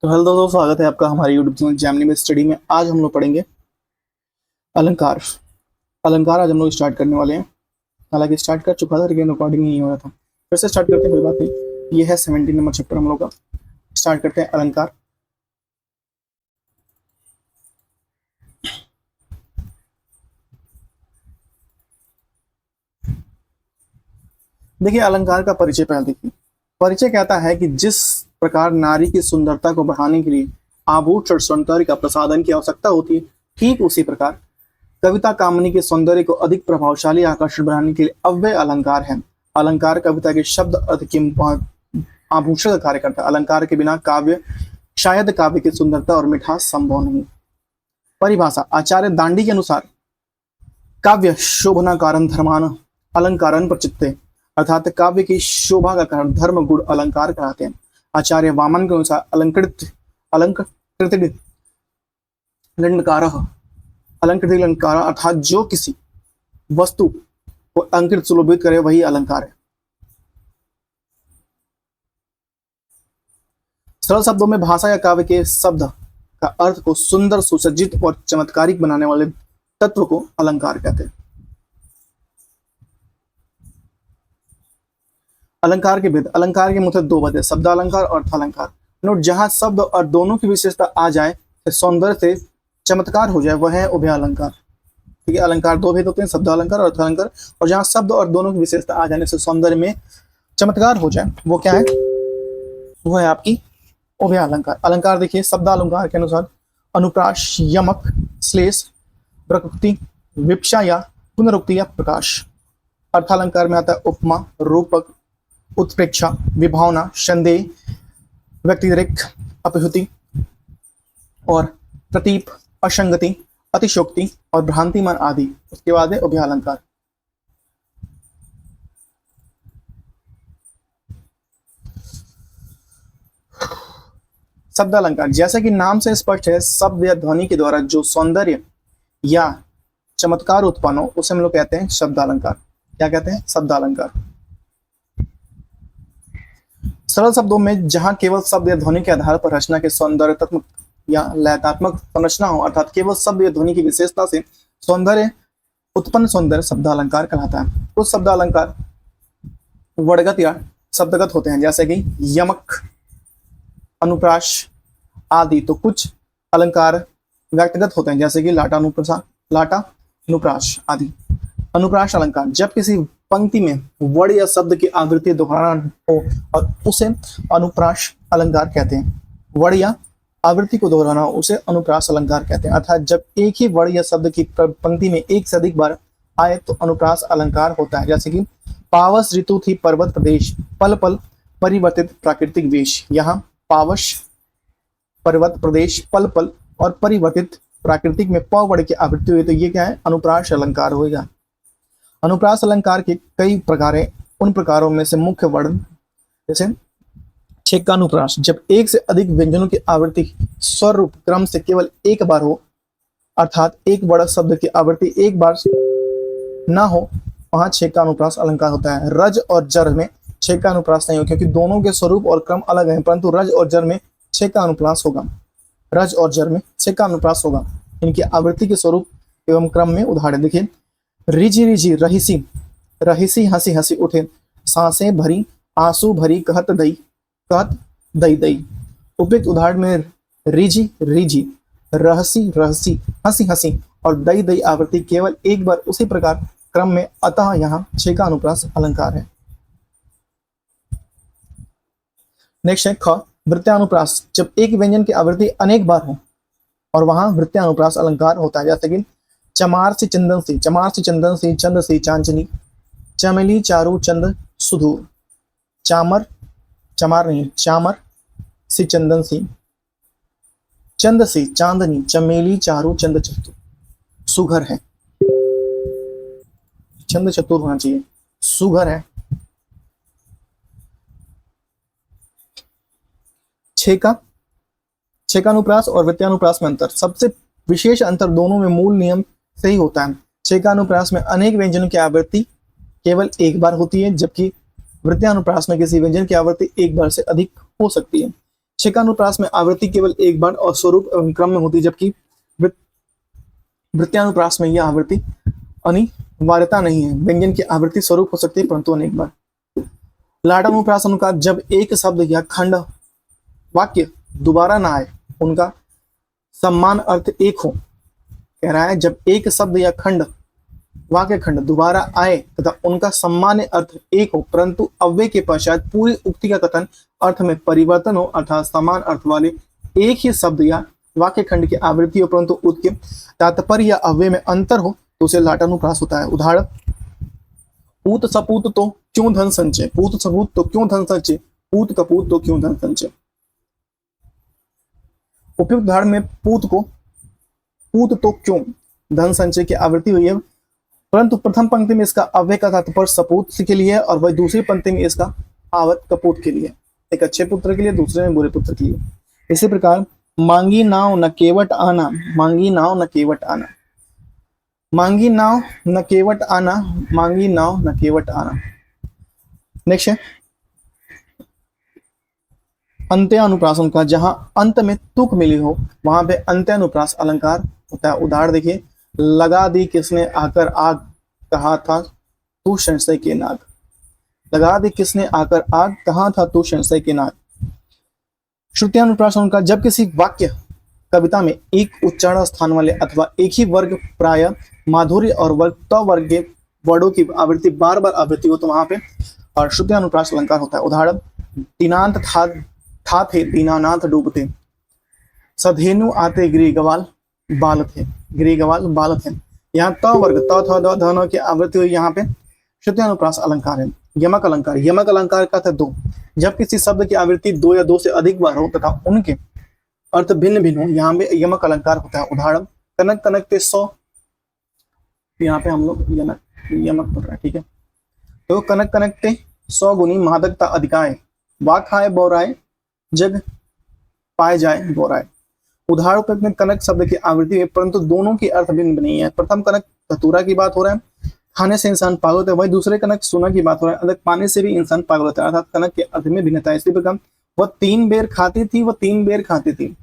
तो हेलो दोस्तों, स्वागत है आपका हमारे यूट्यूब चैनल जैमिनी में स्टडी में। आज हम लोग पढ़ेंगे अलंकार। अलंकार आज हम लोग स्टार्ट करने वाले हैं। हालांकि स्टार्ट कर चुका था लेकिन रिकॉर्डिंग नहीं हो रहा था। फिर से स्टार्ट करते हैं, कोई बात नहीं। ये है 17 नंबर चैप्टर हम लोग का। स्टार्ट करते हैं अलंकार। देखिए, अलंकार का परिचय पहले देखिए। परिचय कहता है कि जिस प्रकार नारी की सुंदरता को बढ़ाने के लिए आभूषण और सौंदर्य का प्रसाधन की आवश्यकता होती है, ठीक उसी प्रकार कविता कामनी के सौंदर्य को अधिक प्रभावशाली आकर्षण बनाने के लिए अव्यय अलंकार है। अलंकार कविता के शब्द अर्थ के आभूषण का कार्य करता है। अलंकार के बिना काव्य शायद काव्य की सुंदरता और मिठास संभव नहीं। परिभाषा आचार्य दांडी के अनुसार काव्य शोभना कारण धर्मान अलंकारन प्रचित्ते, अर्थात काव्य की शोभा का कारण धर्म गुण अलंकार कहते हैं। आचार्य वामन के अनुसार अलंकृत अलंकृत अलंकृत अलंकार अर्थात जो किसी वस्तु को अंकित सुलोभित करे वही अलंकार है। सरल शब्दों में भाषा या काव्य के शब्द का अर्थ को सुंदर सुसज्जित और चमत्कारिक बनाने वाले तत्व को अलंकार कहते हैं। अलंकार के भेद। अलंकार के मुख्य दो भेद है, शब्दालंकार और अर्थालंकार। नोट, जहां शब्द और दोनों की विशेषता आ जाए, सौंदर्य से चमत्कार हो जाए, वह है उभय अलंकार। ठीक है, अलंकार दो भेद होते हैं, शब्दालंकार और अर्थालंकार। और जहां शब्द और दोनों की विशेषता आ जाने से सौंदर्य में चमत्कार हो जाए, वो क्या है? वो है आपकी उभय अलंकार। अलंकार देखिए, शब्दालंकार के अनुसार अनुप्रास, यमक, श्लेष, प्रकृति, विप्सा या पुनरुक्ति या प्रकाश। अर्थालंकार में आता है उपमा, रूपक, उत्प्रेक्षा, विभावना, संदेह, व्यक्तिरेक, अपहुति और प्रतीप, असंगति, अतिशोक्ति और भ्रांतिमान आदि। उसके बाद है उभय अलंकार। शब्द अलंकार, जैसा कि नाम से स्पष्ट है, शब्द या ध्वनि के द्वारा जो सौंदर्य या चमत्कार उत्पन्न हो उसे हम लोग कहते हैं शब्द अलंकार। क्या कहते हैं? शब्द अलंकार। सरल शब्दों में जहां केवल शब्द या ध्वनि के आधार पर रचना के सौंदर्यात्मक या लयात्मक संरचना हो, अर्थात केवल शब्द या ध्वनि की विशेषता से सौंदर्य उत्पन्न सौंदर्य शब्दालंकार कहलाता है। कुछ शब्दालंकार वर्णगत या शब्दगत होते हैं, जैसे कि यमक, अनुप्रास आदि। तो कुछ अलंकार व्यक्तिगत होते हैं, जैसे कि लाटा अनुप्रास आदि। अनुप्रास अलंकार, जब किसी पंक्ति में वर्ण या शब्द की आवृत्ति दोहराना हो और उसे अनुप्रास अलंकार कहते हैं। वर्ण या आवृत्ति को दोहराना हो उसे अनुप्रास अलंकार कहते हैं। अर्थात जब एक ही वर्ण या शब्द की पंक्ति में एक से अधिक बार आए तो अनुप्रास अलंकार होता है। जैसे कि पावस ऋतु थी पर्वत प्रदेश, पल पल परिवर्तित प्राकृतिक वेश। यहाँ पावस, पर्वत प्रदेश, पल पल और परिवर्तित प्राकृतिक में प वर्ण की आवृत्ति हुई, तो ये क्या है? अनुप्रास अलंकार होगा। अनुप्रास अलंकार के कई प्रकार हैं। उन प्रकारों में से मुख्य वर्ण जैसे छेकानुप्रास, जब एक से अधिक व्यंजनों की आवृत्ति स्वरूप क्रम से केवल एक बार हो, अर्थात एक वर्ण शब्द की आवृत्ति एक बार ना हो, वहां छेकानुप्रास अलंकार होता है। रज और जर में छेकानुप्रास नहीं हो, क्योंकि दोनों के स्वरूप और क्रम अलग हैं, परंतु रज और जर में छेकानुप्रास होगा। रज और जर में छेकानुप्रास होगा, इनकी आवृत्ति के स्वरूप एवं क्रम में। उदाहरण देखिए, रिजी रिजी रहिसी, रहिसी हंसी हंसी उठे, सांसें भरी आंसू भरी कहत दई दई। उपयुक्त उदाहरण में रिजी रिजी, रहसी रहसी, हंसी हंसी और दई दई आवृत्ति केवल एक बार उसी प्रकार क्रम में, अतः यहाँ छेकानुप्रास अलंकार है। नेक्स्ट है ख, वृत्यानुप्रास, जब एक व्यंजन की आवृत्ति अनेक बार हो और वहां वृत्यानुप्रास अलंकार होता है। जैसे कि चमार से चंदन सी, चमार से चंदन सी, चंद सी चांचनी, चमेली चारू चंद सुधूर। चामर, चमार नहीं, चामर सी चंदन सी, चंद सी चांदनी, चमेली चारू चंद चतुर। सुघर है, चंद चतुर होना चाहिए, सुघर है। छेकानुप्रास और वृत्यानुप्रास में अंतर। सबसे विशेष अंतर दोनों में मूल नियम से ही होता है। छेकानुप्रास में अनेक व्यंजनों की आवृत्ति केवल एक बार होती है, जबकि वृत्यानुप्रास में किसी व्यंजन की आवृत्ति एक बार से अधिक हो सकती है। छेकानुप्रास में आवृत्ति केवल एक बार और स्वरूप एवं क्रम में होती, जबकि वृत्त्यानुप्रास में यह आवृत्ति अनिवार्यता नहीं है। व्यंजन की आवृत्ति स्वरूप हो सकती है परंतु अनेक बार। लाटानुप्रास अनुसार जब एक शब्द या खंड वाक्य दोबारा ना आए, उनका समान अर्थ एक हो। कह रहा है जब एक शब्द या खंड वाक्य खंड दोबारा आए तथा उनका सामान्य अर्थ एक हो, परंतु अव्यय के पश्चात पूरी उक्ति का कथन अर्थ में परिवर्तन हो, अर्थात समान अर्थ वाले एक ही शब्द या वाक्य खंड की आवृत्ति हो परंतु उसके तात्पर्य या अव्यय में अंतर हो, तो उसे लाटानुप्रास होता है। उदाहरण, पूत सपूत तो क्यों धन संचय, पूत सपूत तो क्यों धन संचय, पूत कपूत तो क्यों धन संचय। उपयुक्त उदाहरण में पूत तो क्यों धन संचय की आवृत्ति हुई है, परंतु प्रथम पंक्ति में इसका अव्यय का तात्पर्य सपूत के लिए है और वही दूसरी पंक्ति में इसका आवत कपूत के लिए, एक अच्छे पुत्र के लिए, दूसरे में बुरे पुत्र के लिए। इसी प्रकार मांगी नाव न केवट आना, मांगी नाव न केवट आना, मांगी नाव न केवट आना, मांगी नाव न केवट आना। नेक्स्ट है अंत्यानुप्रास का, जहां अंत में तुक मिली हो वहां पे अंत्यानुप्रास अलंकार होता है। उदाहरण देखिए, लगा दी किसने आकर आग, कहा था तू संशय के नाग। लगा दी किसने आकर आग, कहा था तू संशय के नाग। श्रुत्यानुप्रास का, जब किसी वाक्य कविता में एक उच्चारण स्थान वाले अथवा एक ही वर्ग प्राय माधुर्य और वर्ग तो वर्ग के वर्डों की आवृत्ति बार बार आवृत्ति हो तो वहां पे और श्रुत्यानुप्रास अलंकार होता है। उदाहरण, दीनांत था थे दीनानाथ डूबते, सधेनु आते गिरी गवाल बाल थे, गिरी गवाल बाल थे। यहाँ त वर्ग धन की आवृत्ति हुई, यहाँ पे श्रुत्यानुप्रास अलंकार है। यमक अलंकार, यमक अलंकार का था दो, जब किसी शब्द की आवृत्ति दो या दो से अधिक बार हो तथा उनके अर्थ भिन्न भिन्न हो, यहाँ पे यमक अलंकार होता है। उदाहरण, कनक कनकते 100, यहाँ पे हम लोग यमक पढ़ रहे हैं, ठीक है। तो कनक कनकते 100 गुनी मादकता अधिकाय, वा खाए बोराए जग पाए जाए बोराए। उदाहरण में कनक शब्द की आवृत्ति है परंतु दोनों की अर्थ भिन्न नहीं है। प्रथम कनक धतूरा की बात हो रहा है, खाने से इंसान पागल होता है, वही दूसरे कनक सोना की बात हो रहा है, अर्थात पाने से भी इंसान पागल होता है, अर्थात कनक के अर्थ में भिन्नता है। इसी प्रकार वह 3 बेर खाती थी, वह 3 बेर खाती थी।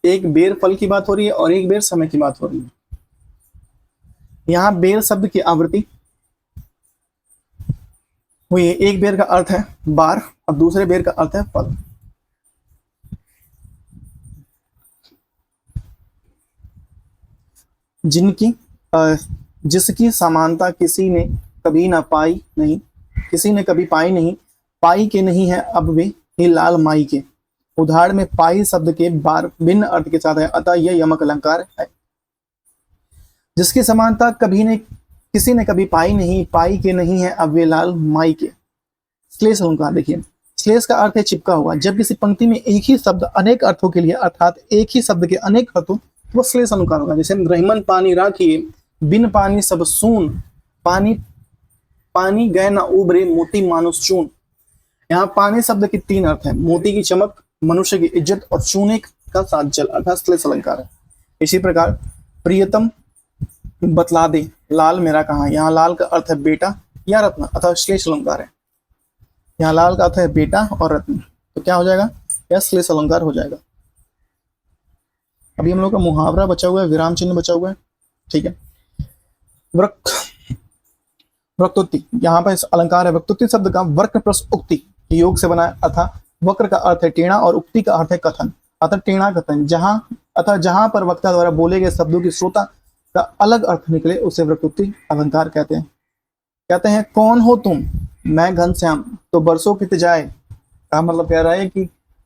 एक बेर फल की बात हो रही है और एक बेर समय की बात हो रही है। यहाँ बेर शब्द की आवृत्ति हुई है, एक बेर का अर्थ है बार और दूसरे बेर का अर्थ है फल। जिसकी समानता किसी ने कभी ना पाई नहीं, किसी ने कभी पाई नहीं, पाई के नहीं है अब वे ही लाल माई के। उदाहरण में पाई शब्द के बार भिन्न अर्थ के साथ है, अतः यह यमक अलंकार है। जिसकी समानता किसी ने कभी पाई नहीं, पाई के नहीं है अब वे लाल माई के। श्लेष अलंकार देखिए, श्लेष का अर्थ है चिपका हुआ। जब किसी पंक्ति में एक ही शब्द अनेक अर्थों के लिए अर्थात एक ही शब्द के अनेक अर्थों तो वो श्लेष अलंकार होगा। जैसे रहीमन पानी राखिए, बिन पानी सब सून, पानी पानी गए ना उबरे, मोती मानुष चून। यहाँ पानी शब्द के 3 अर्थ है, मोती की चमक, मनुष्य की इज्जत और चूने का साथ जल, अर्थात श्लेष अलंकार है। इसी प्रकार प्रियतम बतला दे, लाल मेरा कहाँ, यहाँ लाल का अर्थ है बेटा या रत्न, अर्थात श्लेष अलंकार है। यहाँ लाल का अर्थ है बेटा और रत्न, तो क्या हो जाएगा, यह श्लेष अलंकार हो जाएगा। अभी हम लोग का मुहावरा बचा हुआ है, विराम चिन्ह बचा हुआ है, ठीक है। वक्रोक्ति, यहाँ पर अलंकार है। वक्रोक्ति शब्द का वक्र प्लस उक्ति योग से बना है, अर्थात वक्र का अर्थ है टेढ़ा और उक्ति का अर्थ है कथन, अतः टेढ़ा कथन। जहां पर वक्ता द्वारा बोले गए शब्दों की श्रोता का अलग अर्थ निकले उसे वक्रोक्ति अलंकार कहते हैं। कहते हैं कौन हो तुम, मैं घनश्याम, तो बरसों बीत जाए। का मतलब कह रहा है कि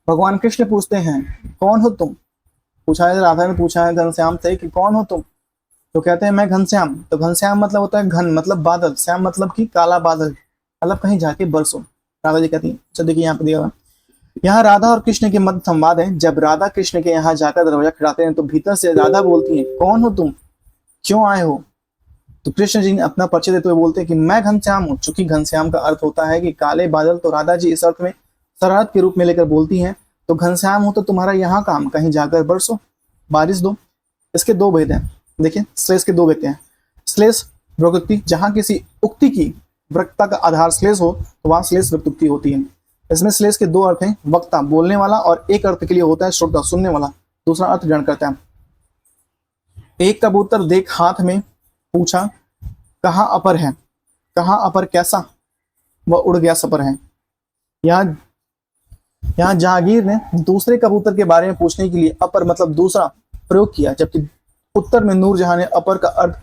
भगवान कृष्ण पूछते हैं कौन हो तुम, पूछा है राधा ने पूछा है घनश्याम से कि कौन हो तुम, तो कहते हैं मैं घनश्याम। तो घनश्याम मतलब होता है घन मतलब बादल, श्याम मतलब कि काला बादल, मतलब कहीं जाके बरसों। राधा जी कहती है, अच्छा देखिए यहाँ पे दिया हुआ, यहाँ राधा और कृष्ण के मध्य संवाद है। जब राधा कृष्ण के यहाँ जाकर दरवाजा खड़ाते हैं तो भीतर से राधा बोलती है कौन हो तुम, क्यों आए हो। तो कृष्ण जी ने अपना परिचय देते हुए बोलते हैं कि मैं घनश्याम हूँ। चूंकि घनश्याम का अर्थ होता है कि काले बादल, तो राधा जी इस अर्थ में शरारत के रूप में लेकर बोलती हैं तो घनश्याम हो तो तुम्हारा यहाँ काम, कहीं जाकर बरसो, बारिश दो। इसके 2 भेद हैं, देखिए श्लेष के 2 भेद हैं। श्लेष वक्रोक्ति, जहां किसी उक्ति की वक्ता का आधार श्लेष हो तो वहां श्लेष व्युत्पत्ति होती है। इसमें श्लेष के दो अर्थ हैं, वक्ता बोलने वाला और एक अर्थ के लिए होता है श्रोता सुनने वाला, दूसरा अर्थ ग्रहण करता है। एक कबूतर देख हाथ में पूछा कहाँ अपर है, कहाँ अपर कैसा, वह उड़ गया सपर है। यहाँ जहांगीर ने दूसरे कबूतर के बारे में पूछने के लिए अपर मतलब दूसरा प्रयोग किया, जबकि उत्तर में नूरजहां ने अपर का अर्थ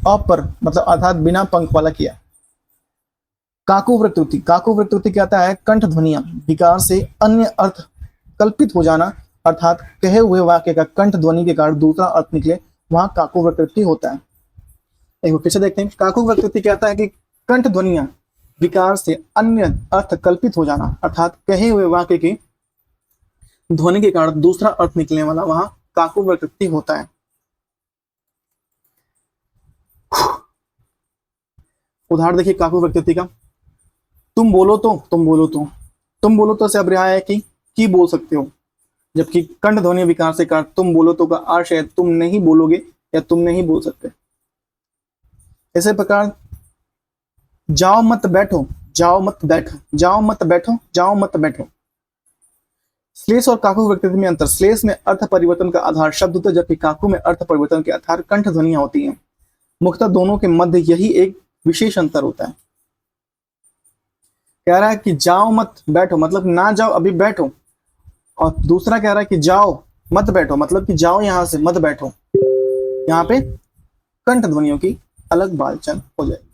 अपर मतलब अर्थात बिना पंख वाला किया। काकू प्रकृति, काकू प्रकृति कहता है कंठ ध्वनियां विकार से अन्य अर्थ कल्पित हो जाना, अर्थात कहे हुए वाक्य का कंठ ध्वनि के कारण दूसरा अर्थ निकले, वहां काकू प्रकृति होता है। एक बार फिर से देखते हैं। काकू प्रकृति कहता है कि कंठ ध्वनियां विकार से अन्य अर्थ कल्पित हो जाना, अर्थात कहे हुए वाक्य के ध्वनि के कारण दूसरा अर्थ निकलने वाला, वहां काकू प्रकृति होता है। उदाहरण देखिए काकू प्रकृति का। तुम बोलो तो, तुम बोलो तो, तुम बोलो तो से अभिप्राय है कि बोल सकते हो, जबकि कंठ ध्वनि विकार से कारण तुम बोलो तो का अर्थ है तुम नहीं बोलोगे या तुम नहीं बोल सकते। इसी प्रकार जाओ मत बैठो, जाओ मत बैठो, जाओ मत बैठो, जाओ मत बैठो। श्लेष और काकू प्रकृति में अंतर, श्लेष में अर्थ परिवर्तन का आधार शब्द होता है, जबकि काकू में अर्थ परिवर्तन के आधार कंठ ध्वनियां होती हैं। मुख्यतः दोनों के मध्य यही एक विशेष अंतर होता है। कह रहा है कि जाओ मत बैठो मतलब ना जाओ अभी बैठो, और दूसरा कह रहा है कि जाओ मत बैठो मतलब कि जाओ यहां से मत बैठो। यहाँ पे कंठ ध्वनियों की अलग बालचन हो जाएगी।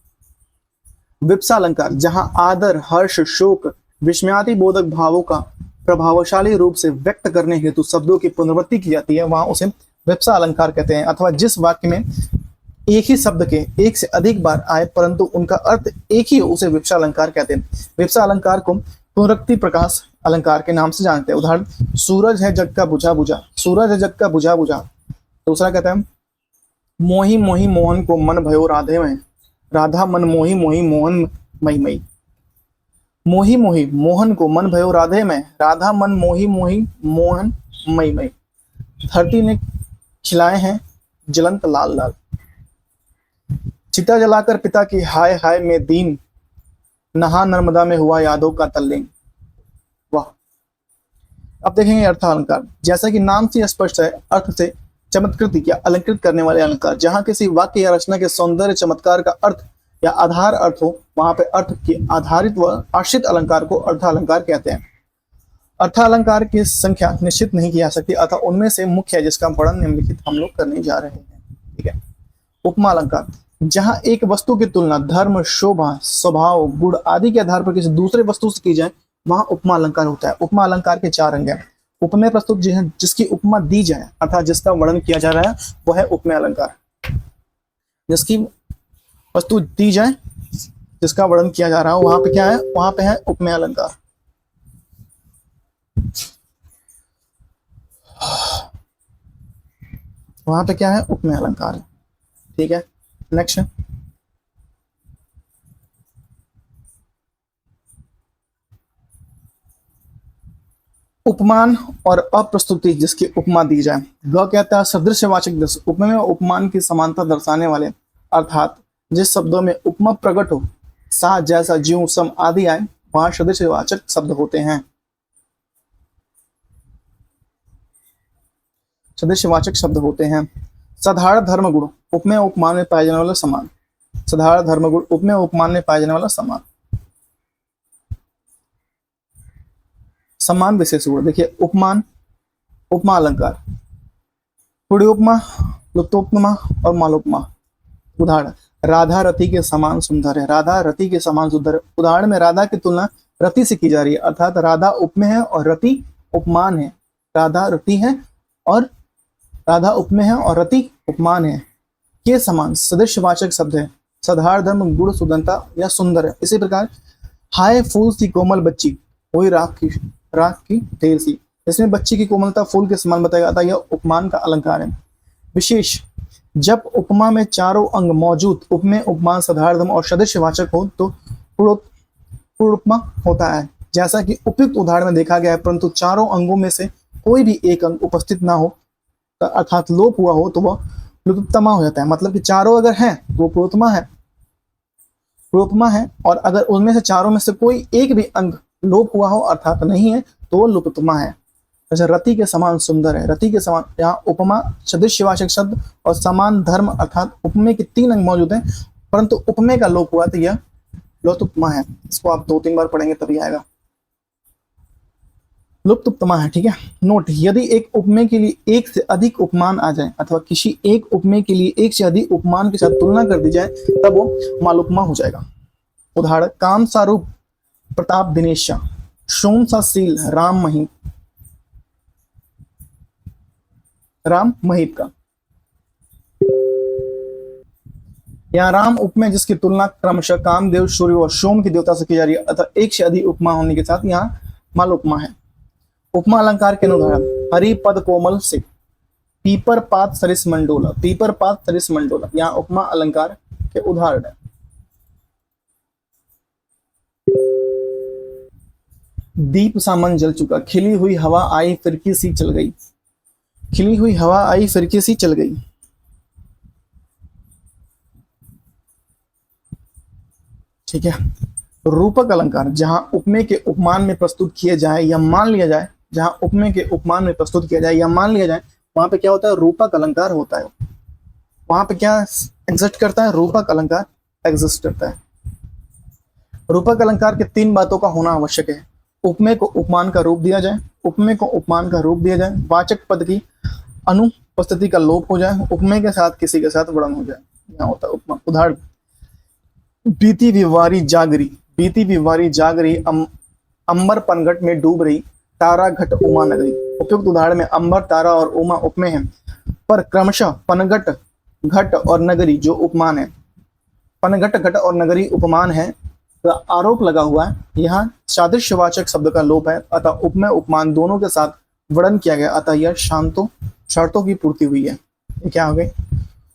विप्सा अलंकार, जहां आदर हर्ष शोक विस्मयादि बोधक भावों का प्रभावशाली रूप से व्यक्त करने हेतु शब्दों की पुनरावृत्ति की जाती है, वहां उसे विप्सा अलंकार कहते हैं। अथवा जिस वाक्य में एक ही शब्द के एक से अधिक बार आए परंतु उनका अर्थ एक ही हो, उसे विप्सा अलंकार कहते हैं। विप्सा अलंकार को पुनरुक्ति प्रकाश अलंकार के नाम से जानते हैं। उदाहरण, सूरज है जग का बुझा बुझा, सूरज है जग का बुझा बुझा। दूसरा कहता है मोही मोही मोहन को मन भयो राधे में, राधा मन मोही मोही मोहन मई मई। मोही मोही मोहन को मन भयो राधे में, राधा मन मोही मोही मोहन मई मई। धरती ने खिलाए हैं जलंत लाल लाल, चिता जलाकर पिता की हाय हाय में दीन, नहा नर्मदा में हुआ यादों का तल्लीन। वाह। अब देखेंगे अर्थ अलंकार। जैसा कि नाम से स्पष्ट है, अर्थ से चमत्कृत या अलंकृत करने वाले अलंकार, जहां किसी वाक्य या रचना के सौंदर्य चमत्कार का अर्थ या आधार अर्थ हो, वहां पे अर्थ के आधारित व आश्रित अलंकार को अर्थ अलंकार कहते हैं। अर्थ अलंकार की संख्या निश्चित नहीं की जा सकती, अतः उनमें से मुख्य है जिसका वर्णन निम्नलिखित हम लोग करने जा रहे हैं। ठीक है। उपमा अलंकार, जहां एक वस्तु की तुलना धर्म शोभा स्वभाव गुण आदि के आधार पर किसी दूसरे वस्तु से की जाए, वहां उपमा अलंकार होता है। उपमा अलंकार के चार अंग हैं। उपमेय प्रस्तुत जिसकी उपमा दी जाए अर्थात जिसका वर्णन किया जा रहा है वह है उपमेय अलंकार। जिसकी वस्तु दी जाए जिसका वर्णन किया जा रहा है वहां पे क्या है, वहां पे है उपमेय अलंकार। वहां पे क्या है, उपमेय अलंकार। ठीक है। नेक्स्ट, उपमान और अप्रस्तुति जिसकी उपमा दी जाए। वह कहता है सदृशवाचक दृश्य, उपमा में उपमान की समानता दर्शाने वाले अर्थात जिस शब्दों में उपमा प्रकट हो, सा जैसा ज्यों सम आदि आए, वहां सदृशवाचक शब्द होते हैं। सदृशवाचक शब्द होते हैं। साधारण धर्म गुण उपमेय उपमान में पाए जाने वाला समान, साधारण धर्म गुण उपमेय उपमान में पाए जाने वाला समान। समान विशेष गुण देखिए, उपमान उपमा अलंकार, पुण्योपमा लुप्तोपमा और मालोपमा। उदाहरण, राधा रति के समान सुंदर है, राधा रति के समान सुंदर है। उदाहरण में राधा की तुलना रति से की जा रही है, अर्थात राधा उपमेय है और रति उपमान है। राधा रति है और राधा उपमेय है और रति उपमान है। के समान सदृशवाचक शब्द है। साधारण धर्म गुण सुंदरता या सुंदर है। इसी प्रकार हाय फूल सी कोमल बच्ची, वही राख की ढेर सी। इसमें बच्ची की कोमलता फूल के समान बताया जाता है, यह उपमान का अलंकार है। विशेष, जब उपमा में चारों अंग मौजूद उपमेय उपमान साधारण धर्म और सदृशवाचक हो तो पूर्णोपमा होता है, जैसा कि उपयुक्त उदाहरण में देखा गया है। परंतु चारों अंगों में से कोई भी एक अंग उपस्थित ना हो अर्थात लोप हुआ हो तो वह प्लुतोत्तमा हो जाता है। मतलब कि चारों अगर हैं तो वो प्लुतोत्तमा है। रूपमा है, और अगर उनमें से चारों में से कोई एक भी अंग लोप हुआ हो अर्थात नहीं है तो वो लुप्तमा है। जैसे रति के समान सुंदर है, रति के समान, यहाँ उपमा सदृश्यवाचक शब्द और समान धर्म अर्थात उपमे के 3 अंग मौजूद हैं, परंतु उपमे का लोप हुआ तो यह लुप्त उपमा है। इसको आप 2-3 बार पढ़ेंगे तभी आएगा। लुप्त उपमा है, ठीक है। नोट, यदि एक उपमे के लिए एक से अधिक उपमान आ जाए अथवा किसी एक उपमे के लिए एक से अधिक उपमान के साथ तुलना कर दी जाए तब वो मालुपमा हो जाएगा। उदाहरण, काम सारूप प्रताप दिनेश, सोम सा सील राम महित, राम महित का। यहाँ राम उपमेय जिसकी तुलना क्रमशः कामदेव, सूर्य और सोम की देवता से की जा रही है अतः एक से अधिक उपमा होने के साथ यहाँ माल उपमा है। उपमा अलंकार के उदाहरण, हरि पद कोमल से, पीपर पात सरिस मंडोला, पीपर पात सरिस मंडोला, यहाँ उपमा अलंकार के उदाहरण है। दीप सामन जल चुका, खिली हुई हवा आई फिरकी सी चल गई, खिली हुई हवा आई फिरकी सी चल गई। ठीक है। रूपक अलंकार, जहां उपमेय के उपमान में प्रस्तुत किए जाए या मान लिया जाए, जहां उपमेय के उपमान में प्रस्तुत किया जाए या मान लिया जाए, वहां पे क्या होता है, रूपक अलंकार होता है। वहां पे क्या एग्जिस्ट करता है, रूपक अलंकार एग्जिस्ट करता है। रूपक अलंकार के 3 बातों का होना आवश्यक है। उपमेय को उपमान का रूप दिया जाए, उपमेय को उपमान का रूप दिया जाए, वाचक पद की अनुपस्थिति का लोप हो जाए, उपमेय के साथ किसी के साथ वर्णन हो जाए, यहाँ होता है उपमा। उदाहरण, बीती विवारी जागरी, बीती विवारी जागरी, अंबर पनघट में डूब रही, तारा घट उमा नगरी। उपयुक्त उदाहरण में अंबर, तारा और उमा उपमेय हैं, पर क्रमशः पनघट, घट और नगरी जो उपमान है, पनघट, घट और नगरी उपमान है, तो आरोप लगा हुआ है। यहाँ सादृश्यवाचक शब्द का लोप है अतः उपमेय उपमान दोनों के साथ वर्णन किया गया, अतः यह शर्तों की पूर्ति हुई है। ये क्या हो गई,